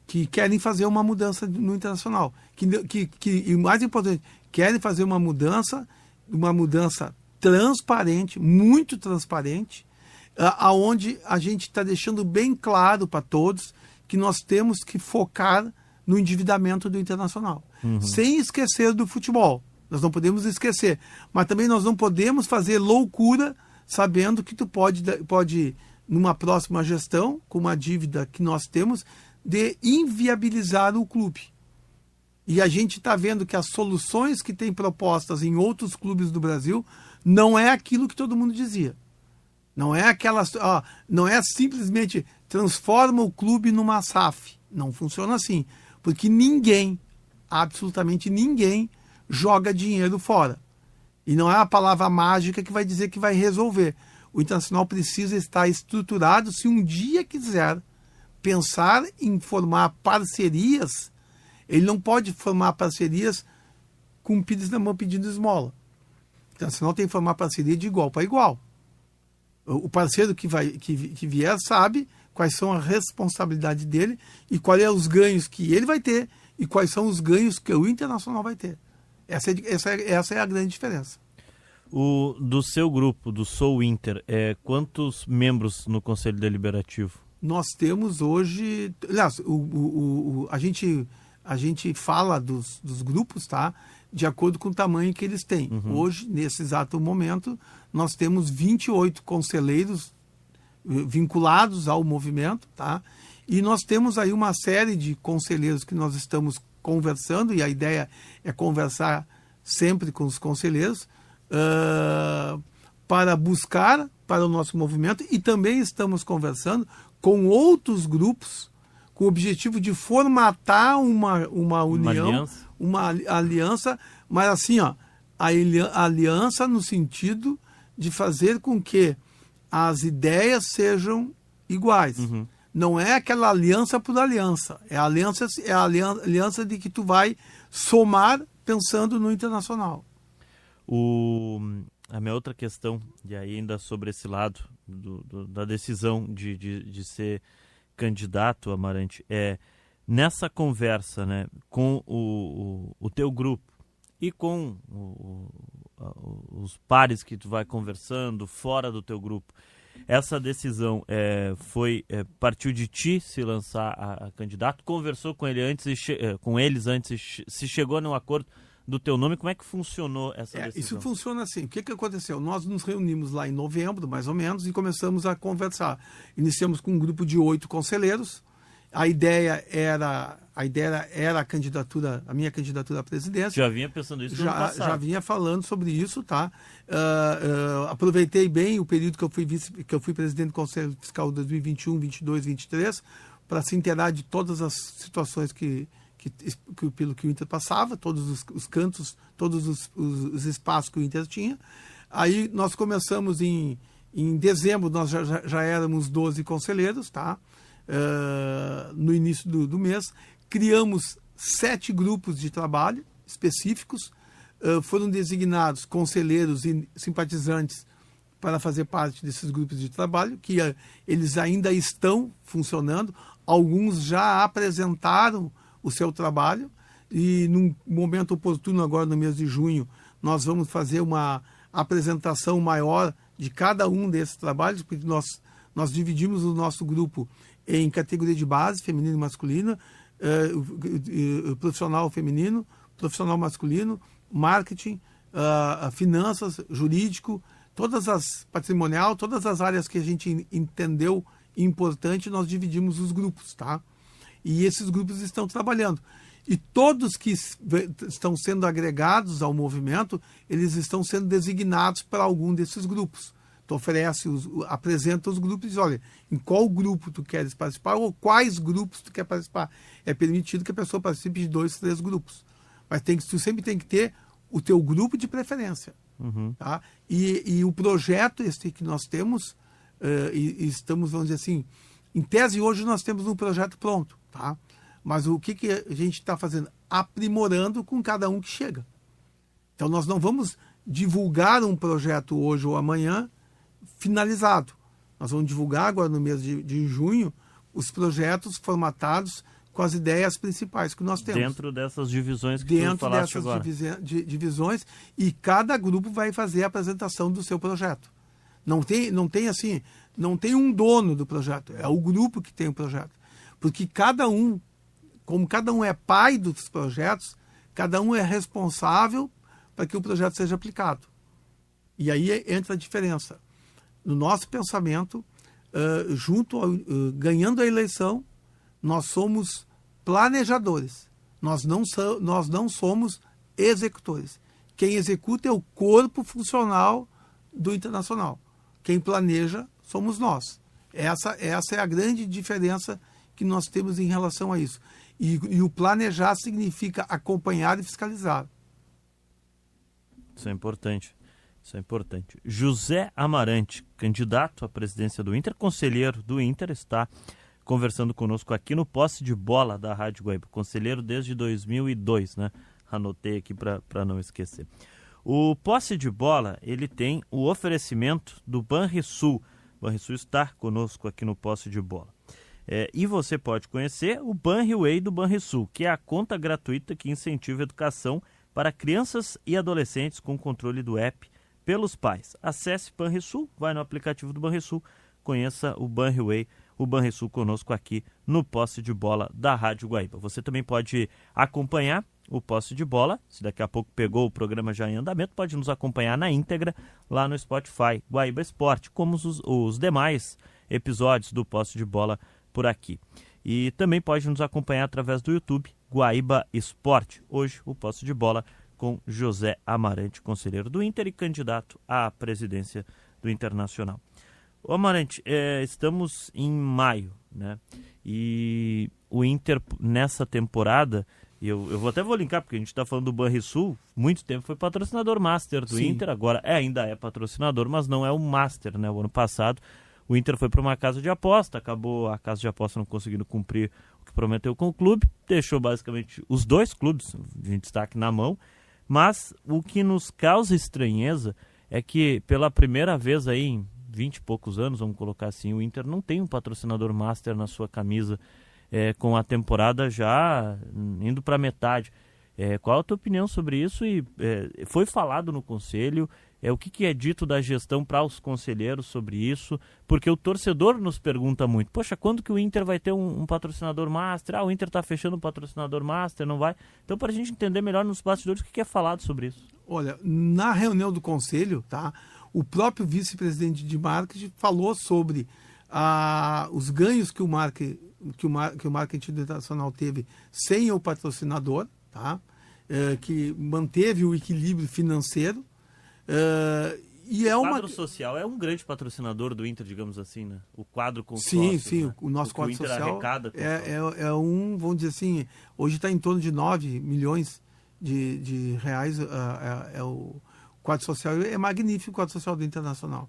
S2: que querem fazer uma mudança no Internacional. E o mais importante, querem fazer uma mudança transparente, muito transparente, aonde a gente está deixando bem claro para todos que nós temos que focar no endividamento do Internacional, sem esquecer do futebol. Nós não podemos esquecer, mas também nós não podemos fazer loucura sabendo que tu pode numa próxima gestão, com uma dívida que nós temos, de inviabilizar o clube. E a gente está vendo que as soluções que tem propostas em outros clubes do Brasil não é aquilo que todo mundo dizia. Não é não é simplesmente transforma o clube numa SAF. Não funciona assim. Porque absolutamente ninguém, joga dinheiro fora. E não é a palavra mágica que vai dizer que vai resolver. O Internacional precisa estar estruturado se um dia quiser pensar em formar parcerias. Ele não pode formar parcerias com pires na mão pedindo esmola. O Internacional tem que formar parceria de igual para igual. O parceiro que vier sabe quais são as responsabilidades dele e quais são os ganhos que ele vai ter e quais são os ganhos que o Internacional vai ter. Essa é a grande diferença.
S1: Do seu grupo, do Sou Inter, quantos membros no Conselho Deliberativo?
S2: Nós temos hoje... Aliás, a gente fala dos grupos, tá? De acordo com o tamanho que eles têm. Hoje, nesse exato momento, nós temos 28 conselheiros vinculados ao movimento, tá? E nós temos aí uma série de conselheiros que nós estamos conversando, e a ideia é conversar sempre com os conselheiros, para buscar para o nosso movimento, e também estamos conversando com outros grupos com o objetivo de formatar uma união, uma aliança, mas assim, ó, a aliança no sentido de fazer com que as ideias sejam iguais. Uhum. Não é aquela aliança por aliança, é a aliança de que tu vai somar pensando no internacional.
S1: A minha outra questão, e ainda sobre esse lado da decisão de ser candidato, Amarante, é nessa conversa, né, com o teu grupo e com os pares que tu vai conversando fora do teu grupo, essa decisão partiu de ti se lançar a candidato, conversou com eles antes, se chegou num acordo do teu nome, como é que funcionou essa decisão?
S2: Isso funciona assim. O que aconteceu? Nós nos reunimos lá em novembro, mais ou menos, e começamos a conversar. Iniciamos com um grupo de 8 conselheiros. A ideia era a minha candidatura à presidência.
S1: Já vinha pensando isso no ano passado.
S2: Já vinha falando sobre isso, tá? Aproveitei bem o período que eu fui presidente do Conselho Fiscal 2021, 22, 23, para se inteirar de todas as situações pelo que o Inter passava, todos os cantos, todos os espaços que o Inter tinha. Aí nós começamos em dezembro, nós já éramos 12 conselheiros, tá? No início do mês. Criamos 7 grupos de trabalho específicos, foram designados conselheiros e simpatizantes para fazer parte desses grupos de trabalho, que eles ainda estão funcionando, alguns já apresentaram o seu trabalho, e num momento oportuno agora no mês de junho nós vamos fazer uma apresentação maior de cada um desses trabalhos, porque nós dividimos o nosso grupo em categoria de base, feminino e masculino, profissional feminino, profissional masculino, marketing, finanças, jurídico, patrimonial, todas as áreas que a gente entendeu importante, nós dividimos os grupos, tá? E esses grupos estão trabalhando. E todos que estão sendo agregados ao movimento, eles estão sendo designados para algum desses grupos. Tu apresenta os grupos e diz, olha, em qual grupo tu queres participar ou quais grupos tu quer participar. É permitido que a pessoa participe de 2, 3 grupos. Mas tu sempre tem que ter o teu grupo de preferência. Uhum. Tá? E o projeto que nós temos, e estamos, vamos dizer assim, em tese hoje nós temos um projeto pronto. Tá? Mas o que a gente está fazendo? Aprimorando com cada um que chega. Então nós não vamos divulgar um projeto hoje ou amanhã finalizado. Nós vamos divulgar agora no mês de junho os projetos formatados com as ideias principais que nós temos.
S1: Dentro dessas divisões que tu falaste agora.
S2: Dentro dessas divisões, e cada grupo vai fazer a apresentação do seu projeto. Não tem assim, não tem um dono do projeto, é o grupo que tem o projeto. Porque como cada um é pai dos projetos, cada um é responsável para que o projeto seja aplicado. E aí entra a diferença. No nosso pensamento, ganhando a eleição, nós somos planejadores. Nós não somos executores. Quem executa é o corpo funcional do Internacional. Quem planeja somos nós. Essa é a grande diferença que nós temos em relação a isso. E o planejar significa acompanhar e fiscalizar.
S1: Isso é importante. José Amarante, candidato à presidência do Inter, conselheiro do Inter, está conversando conosco aqui no Posse de Bola da Rádio Guaíba. Conselheiro desde 2002, né? Anotei aqui para não esquecer. O Posse de Bola, ele tem o oferecimento do Banrisul. O Banrisul está conosco aqui no Posse de Bola. E você pode conhecer o Banriway do Banrisul, que é a conta gratuita que incentiva a educação para crianças e adolescentes com controle do app pelos pais. Acesse Banrisul, vai no aplicativo do Banrisul, conheça o Banriway, o Banrisul conosco aqui no Posse de Bola da Rádio Guaíba. Você também pode acompanhar o Posse de Bola, se daqui a pouco pegou o programa já em andamento, pode nos acompanhar na íntegra lá no Spotify, Guaíba Esporte, como os demais episódios do Posse de Bola por aqui. E também pode nos acompanhar através do YouTube, Guaíba Esporte. Hoje, o Posse de Bola com José Amarante, conselheiro do Inter e candidato à presidência do Internacional. Ô Amarante, estamos em maio, né? E o Inter, nessa temporada, eu vou linkar, porque a gente está falando do Banrisul, muito tempo foi patrocinador master do Inter, agora ainda é patrocinador, mas não é o master, né? O ano passado, o Inter foi para uma casa de aposta, acabou a casa de aposta não conseguindo cumprir o que prometeu com o clube, deixou basicamente os dois clubes de destaque na mão, mas o que nos causa estranheza é que pela primeira vez aí em 20 e poucos anos, vamos colocar assim, o Inter não tem um patrocinador master na sua camisa, com a temporada já indo para metade. Qual a tua opinião sobre isso? E foi falado no conselho, o que é dito da gestão para os conselheiros sobre isso? Porque o torcedor nos pergunta muito, poxa, quando que o Inter vai ter um patrocinador master? O Inter está fechando um patrocinador master, não vai? Então, para a gente entender melhor nos bastidores, o que é falado sobre isso?
S2: Olha, na reunião do conselho, tá, o próprio vice-presidente de marketing falou sobre os ganhos que o marketing internacional teve sem o patrocinador, tá? Que manteve o equilíbrio financeiro.
S1: O quadro social é um grande patrocinador do Inter, digamos assim, né? O quadro com sócios,
S2: sim,
S1: né?
S2: o nosso quadro social
S1: vamos
S2: dizer assim, hoje está em torno de 9 milhões de reais. O quadro social é magnífico, o quadro social do Internacional.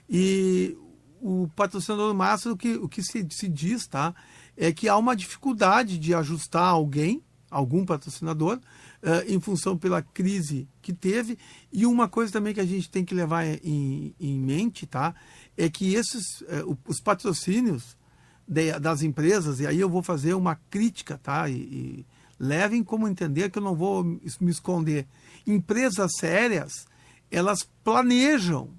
S2: E o patrocinador master, o que se diz, tá, é que há uma dificuldade de ajustar algum patrocinador, em função pela crise que teve. E uma coisa também que a gente tem que levar em mente, tá, é que os patrocínios das empresas, e aí eu vou fazer uma crítica, tá, e levem como entender que eu não vou me esconder. Empresas sérias, elas planejam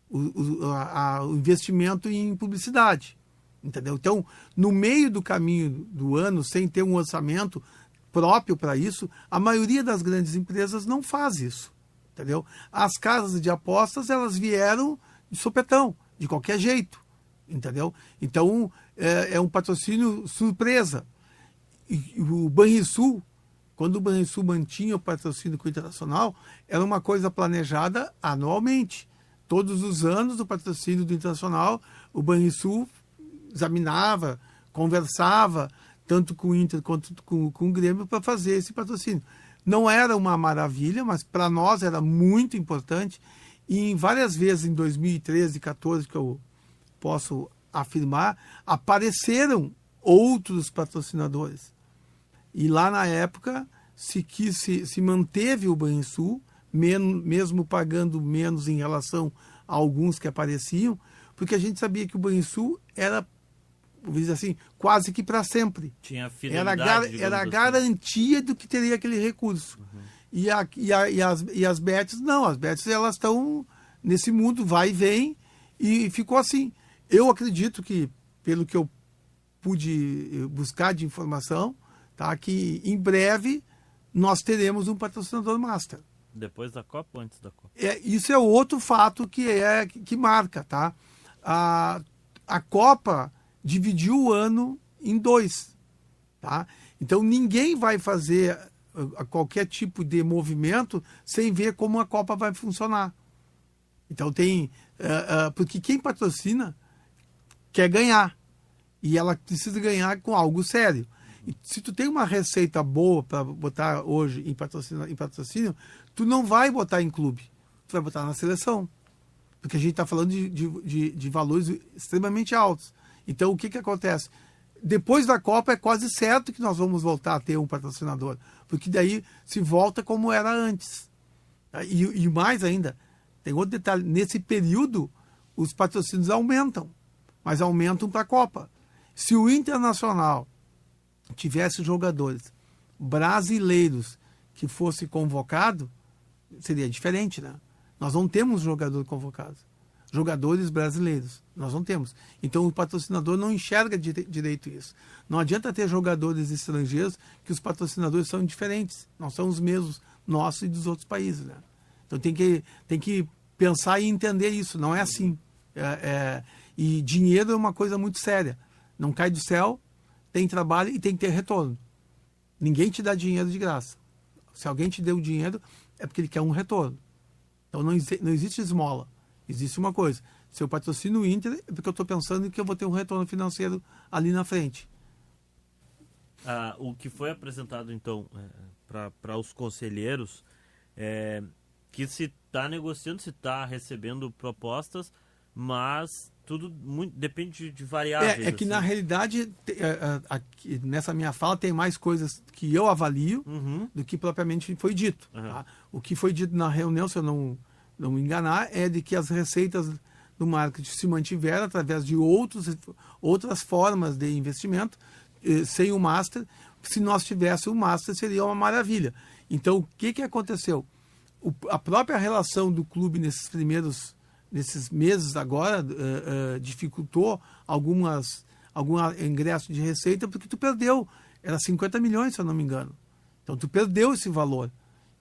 S2: o investimento em publicidade, entendeu? Então, no meio do caminho do ano, sem ter um orçamento próprio para isso, a maioria das grandes empresas não faz isso, entendeu? As casas de apostas, elas vieram de sopetão, de qualquer jeito, entendeu? Então, é um patrocínio surpresa. E o Banrisul, quando o Banrisul mantinha o patrocínio com o Internacional, era uma coisa planejada anualmente. Todos os anos, o patrocínio do Internacional, o Banrisul examinava, conversava, tanto com o Inter quanto com o Grêmio, para fazer esse patrocínio. Não era uma maravilha, mas para nós era muito importante. E em várias vezes, em 2013 e 2014, que eu posso afirmar, apareceram outros patrocinadores. E lá na época se manteve o Banrisul, mesmo pagando menos em relação a alguns que apareciam, porque a gente sabia que o Banrisul era, vou dizer assim, quase que para sempre.
S1: Tinha fidelidade,
S2: era a garantia do que teria aquele recurso. Uhum. E as bets, não, as bets elas estão nesse mundo, vai e vem, e ficou assim. Eu acredito que, pelo que eu pude buscar de informação, tá, que em breve nós teremos um patrocinador master.
S1: Depois da Copa ou antes da Copa?
S2: Isso é outro fato que marca, tá? A Copa dividiu o ano em dois, tá? Então ninguém vai fazer qualquer tipo de movimento sem ver como a Copa vai funcionar. Então porque quem patrocina quer ganhar, e ela precisa ganhar com algo sério. E se tu tem uma receita boa para botar hoje em patrocínio, tu não vai botar em clube, tu vai botar na seleção. Porque a gente está falando de valores extremamente altos. Então, o que acontece? Depois da Copa, é quase certo que nós vamos voltar a ter um patrocinador. Porque daí se volta como era antes. E mais ainda, tem outro detalhe. Nesse período, os patrocínios aumentam. Mas aumentam para a Copa. Se o Internacional tivesse jogadores brasileiros que fosse convocado, seria diferente, né? Nós não temos jogador convocado. Jogadores brasileiros, nós não temos. Então o patrocinador não enxerga direito isso. Não adianta ter jogadores estrangeiros que os patrocinadores são diferentes. Não são os mesmos nossos e dos outros países, né? Então tem que pensar e entender isso. Não é assim. E dinheiro é uma coisa muito séria. Não cai do céu, tem trabalho e tem que ter retorno. Ninguém te dá dinheiro de graça. Se alguém te deu dinheiro, é porque ele quer um retorno. Então não existe esmola. Existe uma coisa. Se eu patrocino o Inter, é porque eu estou pensando que eu vou ter um retorno financeiro ali na frente.
S1: O que foi apresentado, então, para os conselheiros, que se está negociando, se está recebendo propostas, mas tudo depende de variáveis.
S2: É que, na realidade, nessa minha fala, tem mais coisas que eu avalio do que propriamente foi dito. Tá? O que foi dito na reunião, se eu não me enganar, é de que as receitas do marketing se mantiveram através de outras formas de investimento, sem o Master. Se nós tivéssemos o Master, seria uma maravilha. Então, o que aconteceu? A própria relação do clube nesses meses agora dificultou algum ingresso de receita, porque tu perdeu, era 50 milhões, se eu não me engano. Então tu perdeu esse valor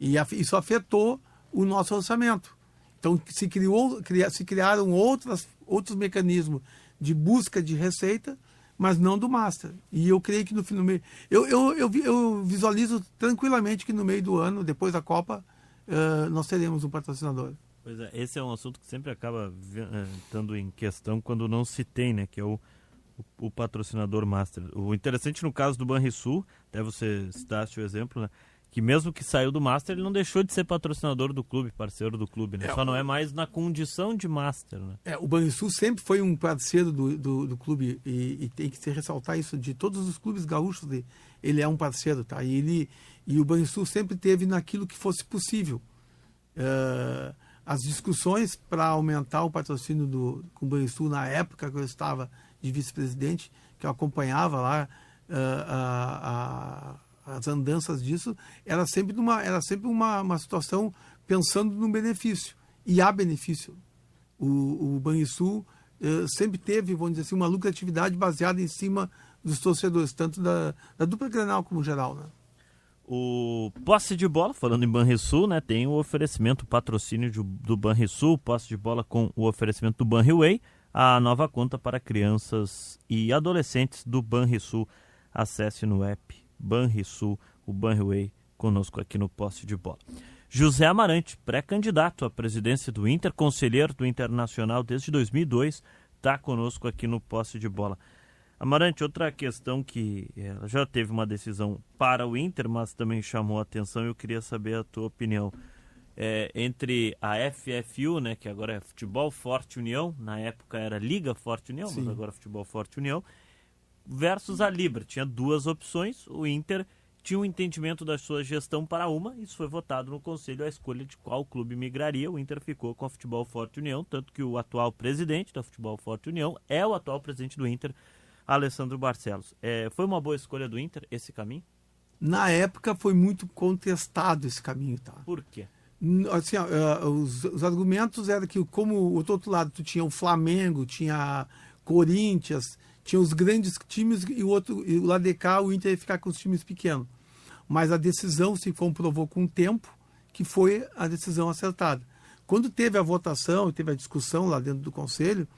S2: e isso afetou o nosso orçamento. Então se criaram outros mecanismos de busca de receita, mas não do Master. E eu creio que no meio, eu visualizo tranquilamente que no meio do ano, depois da Copa, nós teremos um patrocinador.
S1: Pois é, esse é um assunto que sempre acaba estando em questão quando não se tem, né, que é o patrocinador Master. O interessante no caso do Banrisul, até você citaste o exemplo, né, que mesmo que saiu do Master, ele não deixou de ser patrocinador do clube, parceiro do clube, né? Só não é mais na condição de Master, né? O
S2: Banrisul sempre foi um parceiro do clube e tem que se ressaltar isso, de todos os clubes gaúchos, ele é um parceiro, tá? E o Banrisul sempre teve naquilo que fosse possível. As discussões para aumentar o patrocínio com o Banrisul, na época que eu estava de vice-presidente, que eu acompanhava lá as andanças disso, era sempre uma situação pensando no benefício. E há benefício. O Banrisul sempre teve, vamos dizer assim, uma lucratividade baseada em cima dos torcedores, tanto da dupla Grenal como geral, né?
S1: O Posse de Bola, falando em Banrisul, né, tem o oferecimento, o patrocínio do Banrisul, Posse de Bola com o oferecimento do Banriway, a nova conta para crianças e adolescentes do Banrisul. Acesse no app Banrisul, o Banriway, conosco aqui no Posse de Bola. José Amarante, pré-candidato à presidência do Inter, conselheiro do Internacional desde 2002, está conosco aqui no Posse de Bola. Amarante, outra questão que já teve uma decisão para o Inter, mas também chamou a atenção e eu queria saber a tua opinião. Entre a FFU, né, que agora é Futebol Forte União, na época era Liga Forte União, Sim. Mas agora é Futebol Forte União, versus a Libra. Tinha duas opções, o Inter tinha um entendimento da sua gestão para uma, isso foi votado no Conselho, a escolha de qual clube migraria. O Inter ficou com a Futebol Forte União, tanto que o atual presidente da Futebol Forte União é o atual presidente do Inter, Alessandro Barcelos. Foi uma boa escolha do Inter esse caminho?
S2: Na época foi muito contestado esse caminho, tá?
S1: Por quê?
S2: Assim, os argumentos eram que, como o outro lado tu tinha o Flamengo, tinha Corinthians, tinha os grandes times e o lado de cá o Inter ia ficar com os times pequenos. Mas a decisão se comprovou com o tempo que foi a decisão acertada. Quando teve a votação, teve a discussão lá dentro do Conselho,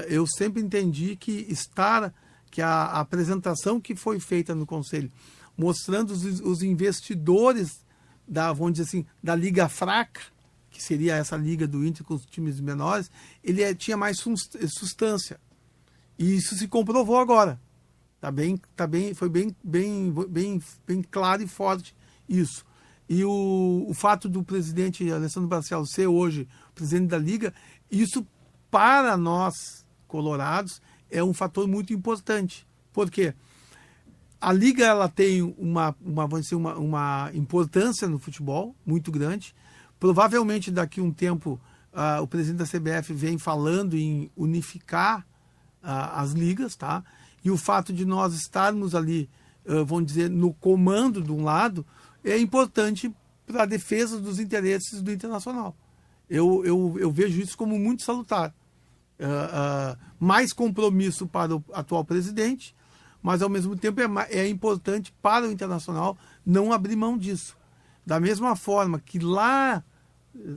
S2: eu sempre entendi que a apresentação que foi feita no Conselho, mostrando os investidores vamos dizer assim, da liga fraca, que seria essa liga do Inter com os times menores, ele tinha mais substância. E isso se comprovou agora. Foi bem claro e forte isso. E o fato do presidente Alessandro Barcelos ser hoje presidente da liga, isso para nós colorados é um fator muito importante. Por quê? A liga ela tem uma importância no futebol muito grande. Provavelmente daqui a um tempo o presidente da CBF vem falando em unificar as ligas, tá? E o fato de nós estarmos ali, vamos dizer, no comando de um lado, é importante para a defesa dos interesses do Internacional. Eu vejo isso como muito salutar. Mais compromisso para o atual presidente, mas ao mesmo tempo é importante para o Internacional não abrir mão disso. Da mesma forma que lá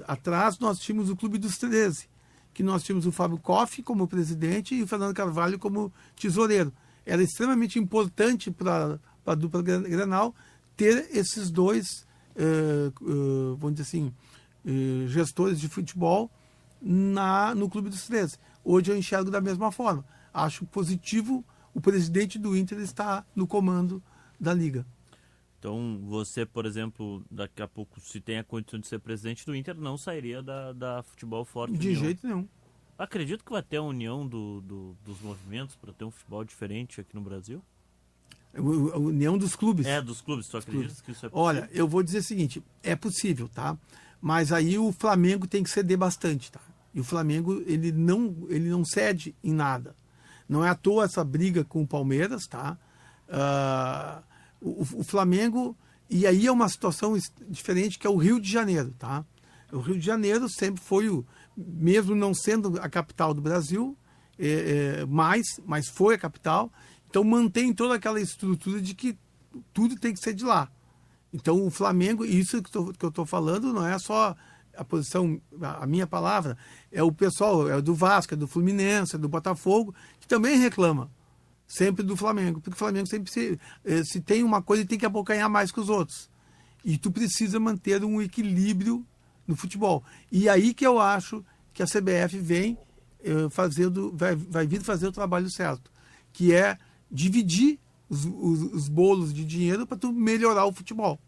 S2: atrás nós tínhamos o Clube dos 13, que nós tínhamos o Fábio Koff como presidente e o Fernando Carvalho como tesoureiro. Era extremamente importante para a dupla Grenal ter esses dois, vamos dizer assim, gestores de futebol no Clube dos 13. Hoje eu enxergo da mesma forma. Acho positivo o presidente do Inter estar no comando da Liga.
S1: Então, você, por exemplo, daqui a pouco, se tem a condição de ser presidente do Inter, não sairia da Futebol Forte
S2: De
S1: União.
S2: jeito nenhum.
S1: Acredito que vai ter a união dos movimentos para ter um futebol diferente aqui no Brasil?
S2: A união dos clubes.
S1: Dos clubes. Tu acreditas que isso é possível?
S2: Olha, eu vou dizer o seguinte, é possível, tá? Mas aí o Flamengo tem que ceder bastante, tá? E o Flamengo, ele não cede em nada. Não é à toa essa briga com o Palmeiras, tá? O Flamengo, e aí é uma situação diferente, que é o Rio de Janeiro, tá? O Rio de Janeiro sempre foi, mesmo não sendo a capital do Brasil, mas foi a capital, então mantém toda aquela estrutura de que tudo tem que ser de lá. Então o Flamengo, isso que eu estou falando, não é só a posição, a minha palavra, é o pessoal, é do Vasco, é do Fluminense, é do Botafogo, que também reclama sempre do Flamengo, porque o Flamengo sempre se tem uma coisa, ele tem que abocanhar mais que os outros. E tu precisa manter um equilíbrio no futebol. E aí que eu acho que a CBF vem vai vir fazer o trabalho certo, que é dividir os bolos de dinheiro para tu melhorar o futebol.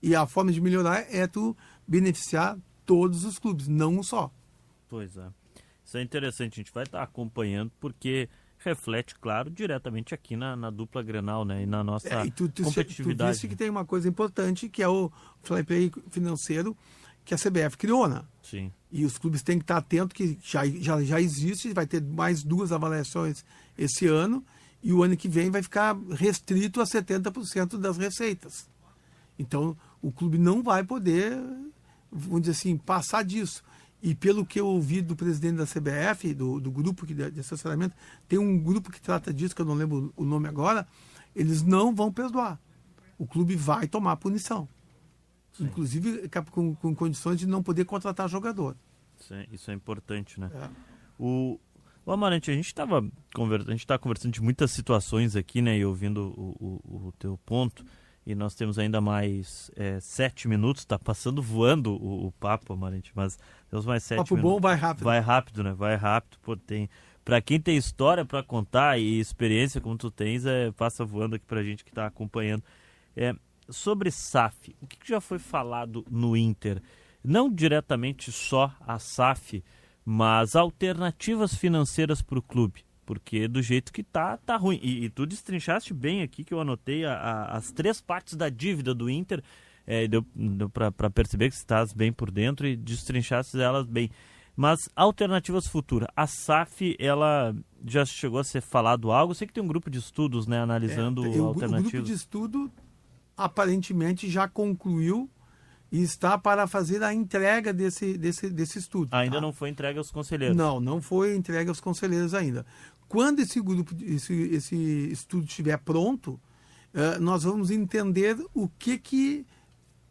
S2: E a forma de melhorar é tu beneficiar todos os clubes, não um só.
S1: Pois é. Isso é interessante, a gente vai estar acompanhando, porque reflete, claro, diretamente aqui na dupla Grenal, né? E na nossa competitividade.
S2: Tu disse que tem uma coisa importante, que é o fair play financeiro que a CBF criou, né?
S1: Sim.
S2: E os clubes têm que estar atentos que já existe, vai ter mais 2 avaliações esse ano, e o ano que vem vai ficar restrito a 70% das receitas. Então, o clube não vai poder, vamos dizer assim, passar disso. E pelo que eu ouvi do presidente da CBF, do grupo de assessoramento, tem um grupo que trata disso, que eu não lembro o nome agora, eles não vão perdoar. O clube vai tomar punição. Sim. Inclusive com condições de não poder contratar jogador.
S1: Isso é importante, né? O Amarante, a gente está conversando de muitas situações aqui, né? E ouvindo o teu ponto. E nós temos ainda mais 7 minutos, está passando voando o papo, Amarante, mas temos mais 7
S2: papo
S1: minutos.
S2: Bom, vai rápido.
S1: Vai rápido, né? Vai rápido. Para quem tem história para contar e experiência como tu tens, passa voando aqui para a gente que está acompanhando. Sobre SAF, o que já foi falado no Inter? Não diretamente só a SAF, mas alternativas financeiras para o clube. Porque do jeito que tá ruim. E tu destrinchaste bem aqui, que eu anotei as 3 partes da dívida do Inter. Deu para perceber que estás bem por dentro e destrinchaste elas bem. Mas alternativas futuras. A SAF, ela já chegou a ser falado algo? Eu sei que tem um grupo de estudos, né, analisando alternativas. O
S2: grupo de estudo aparentemente já concluiu e está para fazer a entrega desse estudo.
S1: Ainda não foi entregue aos conselheiros?
S2: Não foi entregue aos conselheiros ainda. Quando esse estudo estiver pronto, nós vamos entender o que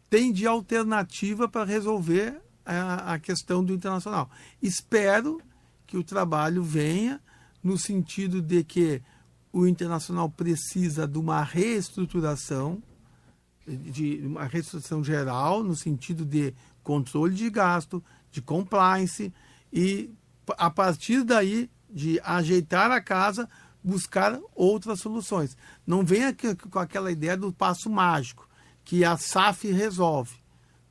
S2: tem de alternativa para resolver a questão do Internacional. Espero que o trabalho venha no sentido de que o Internacional precisa de uma reestruturação, de uma reestruturação geral, no sentido de controle de gasto, de compliance, e a partir daí de ajeitar a casa, buscar outras soluções. Não venha com aquela ideia do passo mágico, que a SAF resolve.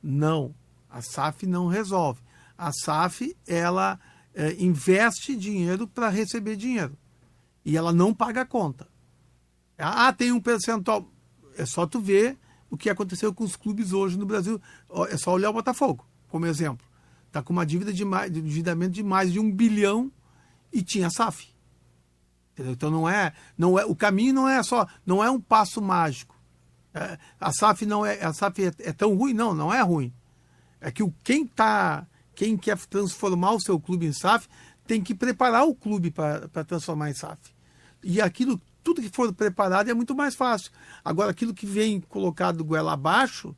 S2: Não, a SAF não resolve. A SAF, ela investe dinheiro para receber dinheiro. E ela não paga a conta. Tem um percentual. É só tu ver o que aconteceu com os clubes hoje no Brasil. É só olhar o Botafogo, como exemplo. Está com uma dívida de endividamento de mais de 1 bilhão e tinha SAF. Entendeu? Então o caminho não é um passo mágico. A SAF é tão ruim? Não é ruim. É que quem quer transformar o seu clube em SAF tem que preparar o clube para transformar em SAF. E tudo que for preparado é muito mais fácil. Agora, aquilo que vem colocado goela abaixo,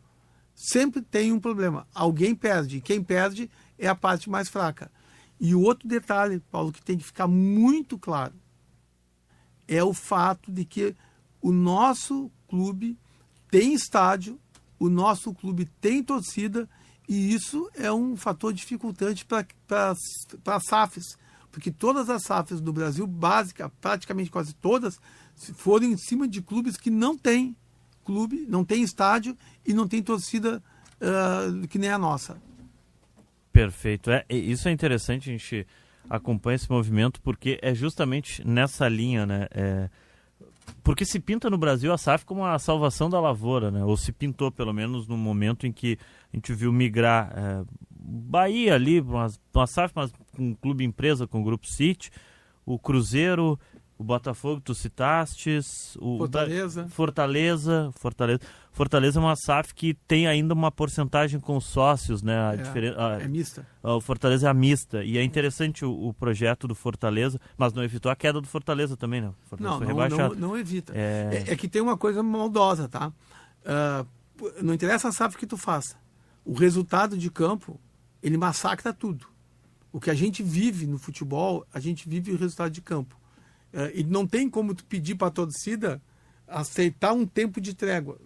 S2: sempre tem um problema. Alguém perde. Quem perde é a parte mais fraca. E o outro detalhe, Paulo, que tem que ficar muito claro, é o fato de que o nosso clube tem estádio, o nosso clube tem torcida, e isso é um fator dificultante para as SAFs, porque todas as SAFs do Brasil, básica, praticamente quase todas, foram em cima de clubes que não têm clube, não tem estádio e não tem torcida que nem a nossa.
S1: Perfeito. Isso é interessante, a gente acompanha esse movimento porque é justamente nessa linha, né? Porque se pinta no Brasil a SAF como a salvação da lavoura, né? Ou se pintou, pelo menos, no momento em que a gente viu migrar Bahia ali, uma SAF, mas com um clube empresa, com o Grupo City, o Cruzeiro, o Botafogo, tu citastes, o
S2: Fortaleza.
S1: Fortaleza é uma SAF que tem ainda uma porcentagem com sócios, né?
S2: É mista.
S1: O Fortaleza é a mista. E é interessante o projeto do Fortaleza, mas não evitou a queda do Fortaleza também, né?
S2: Não evita. É que tem uma coisa maldosa, tá? Não interessa a SAF que tu faça. O resultado de campo, ele massacra tudo. O que a gente vive no futebol, a gente vive o resultado de campo. E não tem como tu pedir para a torcida aceitar um tempo de trégua.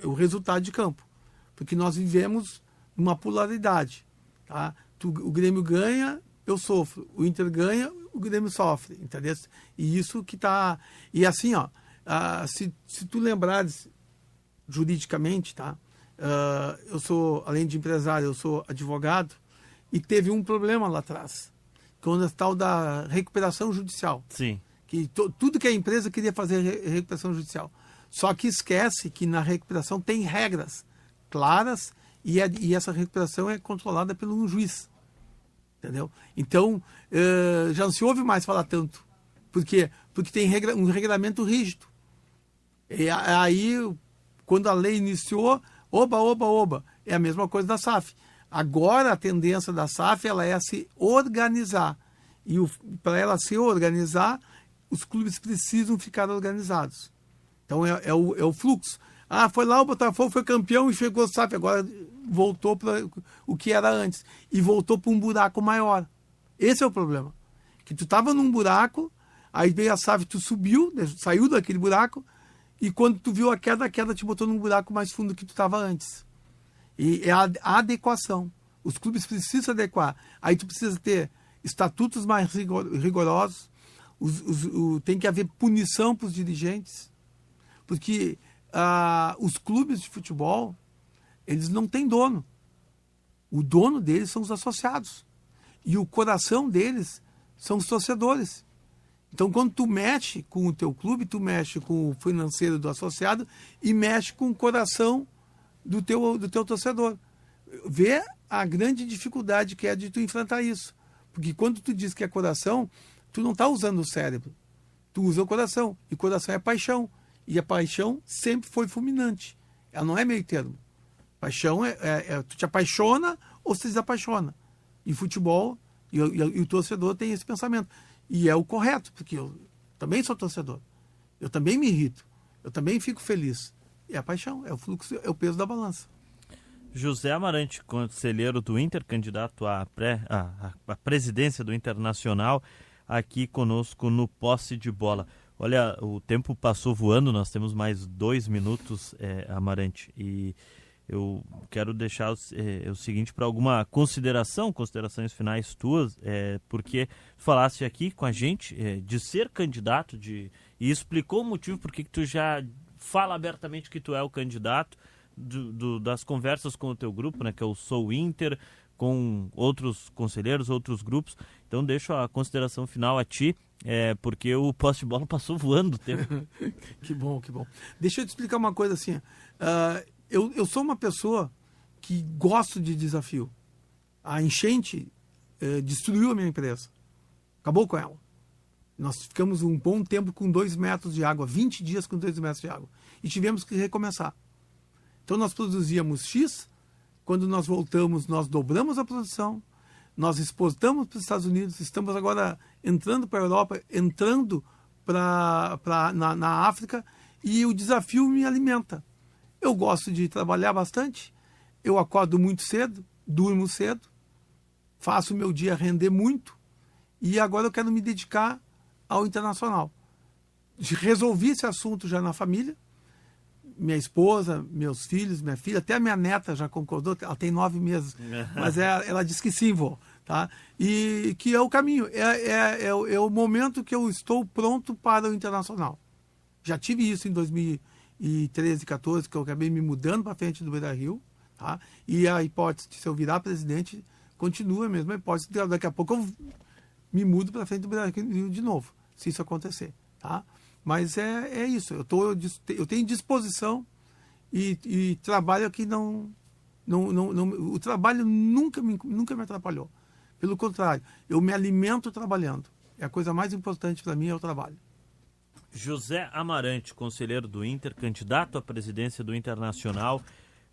S2: O resultado de campo. Porque nós vivemos uma polaridade. Tá? O Grêmio ganha, eu sofro. O Inter ganha, o Grêmio sofre. Entendeu? E isso que está... E assim, ó, se tu lembrares juridicamente, tá? Eu sou, além de empresário, eu sou advogado, e teve um problema lá atrás. Quando a tal da recuperação judicial.
S1: Sim.
S2: Que tudo que a empresa queria fazer recuperação judicial. Só que esquece que na recuperação tem regras claras e essa recuperação é controlada por um juiz. Entendeu? Então, já não se ouve mais falar tanto. Por quê? Porque tem um regulamento rígido. E aí, quando a lei iniciou, oba, é a mesma coisa da SAF. Agora a tendência da SAF ela é a se organizar. E para ela se organizar, os clubes precisam ficar organizados. Então é o fluxo. Foi lá o Botafogo, foi campeão e chegou a SAF. Agora voltou para o que era antes. E voltou para um buraco maior. Esse é o problema. Que tu estava num buraco, aí veio a SAF, tu subiu, saiu daquele buraco, e quando tu viu a queda te botou num buraco mais fundo que tu estava antes. E é a adequação. Os clubes precisam se adequar. Aí tu precisa ter estatutos mais rigorosos, tem que haver punição para os dirigentes, porque os clubes de futebol, eles não têm dono. O dono deles são os associados. E o coração deles são os torcedores. Então, quando tu mexe com o teu clube, tu mexe com o financeiro do associado e mexe com o coração do teu torcedor. Vê a grande dificuldade que é de tu enfrentar isso. Porque quando tu diz que é coração, tu não está usando o cérebro. Tu usa o coração. E coração é paixão. E a paixão sempre foi fulminante. Ela não é meio termo. Paixão tu te apaixona ou se desapaixona. E futebol, e o torcedor tem esse pensamento. E é o correto, porque eu também sou torcedor. Eu também me irrito. Eu também fico feliz. É a paixão, é o fluxo, é o peso da balança.
S1: José Amarante, conselheiro do Inter, candidato à presidência do Internacional, aqui conosco no Posse de Bola. Olha, o tempo passou voando, nós temos mais 2 minutos, Amarante, e eu quero deixar o seguinte para alguma considerações finais tuas, porque falaste aqui com a gente de ser candidato, e explicou o motivo por que tu já fala abertamente que tu é o candidato, das conversas com o teu grupo, né, que eu sou Inter, com outros conselheiros, outros grupos. Então deixo a consideração final a ti, porque o Posse de Bola passou voando o tempo.
S2: Que bom. Deixa eu te explicar uma coisa assim. Eu sou uma pessoa que gosto de desafio. A enchente destruiu a minha empresa. Acabou com ela. Nós ficamos um bom tempo com 2 metros de água, 20 dias com 2 metros de água. E tivemos que recomeçar. Então nós produzíamos X, quando nós voltamos, nós dobramos a produção, nós exportamos para os Estados Unidos, estamos agora entrando para a Europa, entrando na África, e o desafio me alimenta. Eu gosto de trabalhar bastante, eu acordo muito cedo, durmo cedo, faço o meu dia render muito, e agora eu quero me dedicar ao internacional. Resolvi esse assunto já na família, minha esposa, meus filhos, minha filha, até a minha neta já concordou, ela tem 9 meses, mas ela disse que sim, vô, tá? E que é o caminho, é o momento que eu estou pronto para o internacional. Já tive isso em 2013, 14, que eu acabei me mudando para frente do Beira-Rio, tá? E a hipótese de se eu virar presidente continua a mesma hipótese, daqui a pouco eu me mudo para frente do Beira-Rio de novo, se isso acontecer, tá? Mas é isso, eu tenho disposição e trabalho aqui não, o trabalho nunca me atrapalhou. Pelo contrário, eu me alimento trabalhando. É a coisa mais importante para mim é o trabalho.
S1: José Amarante, conselheiro do Inter, candidato à presidência do Internacional,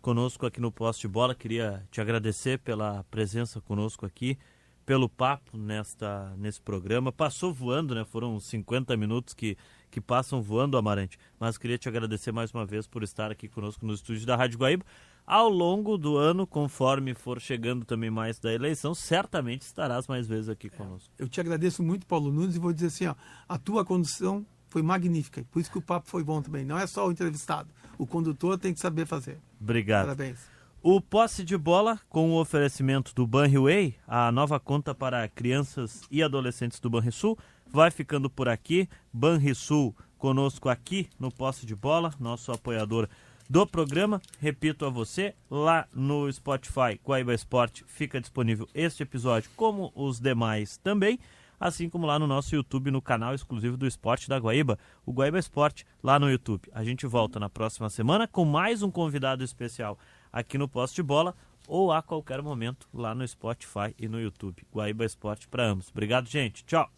S1: conosco aqui no Posse de Bola. Queria te agradecer pela presença conosco aqui, pelo papo nesse programa. Passou voando, né? Foram 50 minutos que passam voando, Amarante. Mas queria te agradecer mais uma vez por estar aqui conosco no estúdio da Rádio Guaíba. Ao longo do ano, conforme for chegando também mais da eleição, certamente estarás mais vezes aqui conosco.
S2: Eu te agradeço muito, Paulo Nunes, e vou dizer assim, ó, a tua condução foi magnífica. Por isso que o papo foi bom também. Não é só o entrevistado. O condutor tem que saber fazer.
S1: Obrigado.
S2: Parabéns.
S1: O Posse de Bola, com o oferecimento do Banriway, a nova conta para crianças e adolescentes do Banrisul, vai ficando por aqui. Banrisul conosco aqui no Posse de Bola, nosso apoiador do programa. Repito a você, lá no Spotify, Guaíba Esporte, fica disponível este episódio, como os demais também, assim como lá no nosso YouTube, no canal exclusivo do Esporte da Guaíba, o Guaíba Esporte, lá no YouTube. A gente volta na próxima semana com mais um convidado especial aqui no Posse de Bola, ou a qualquer momento lá no Spotify e no YouTube. Guaíba Esporte para ambos. Obrigado, gente. Tchau.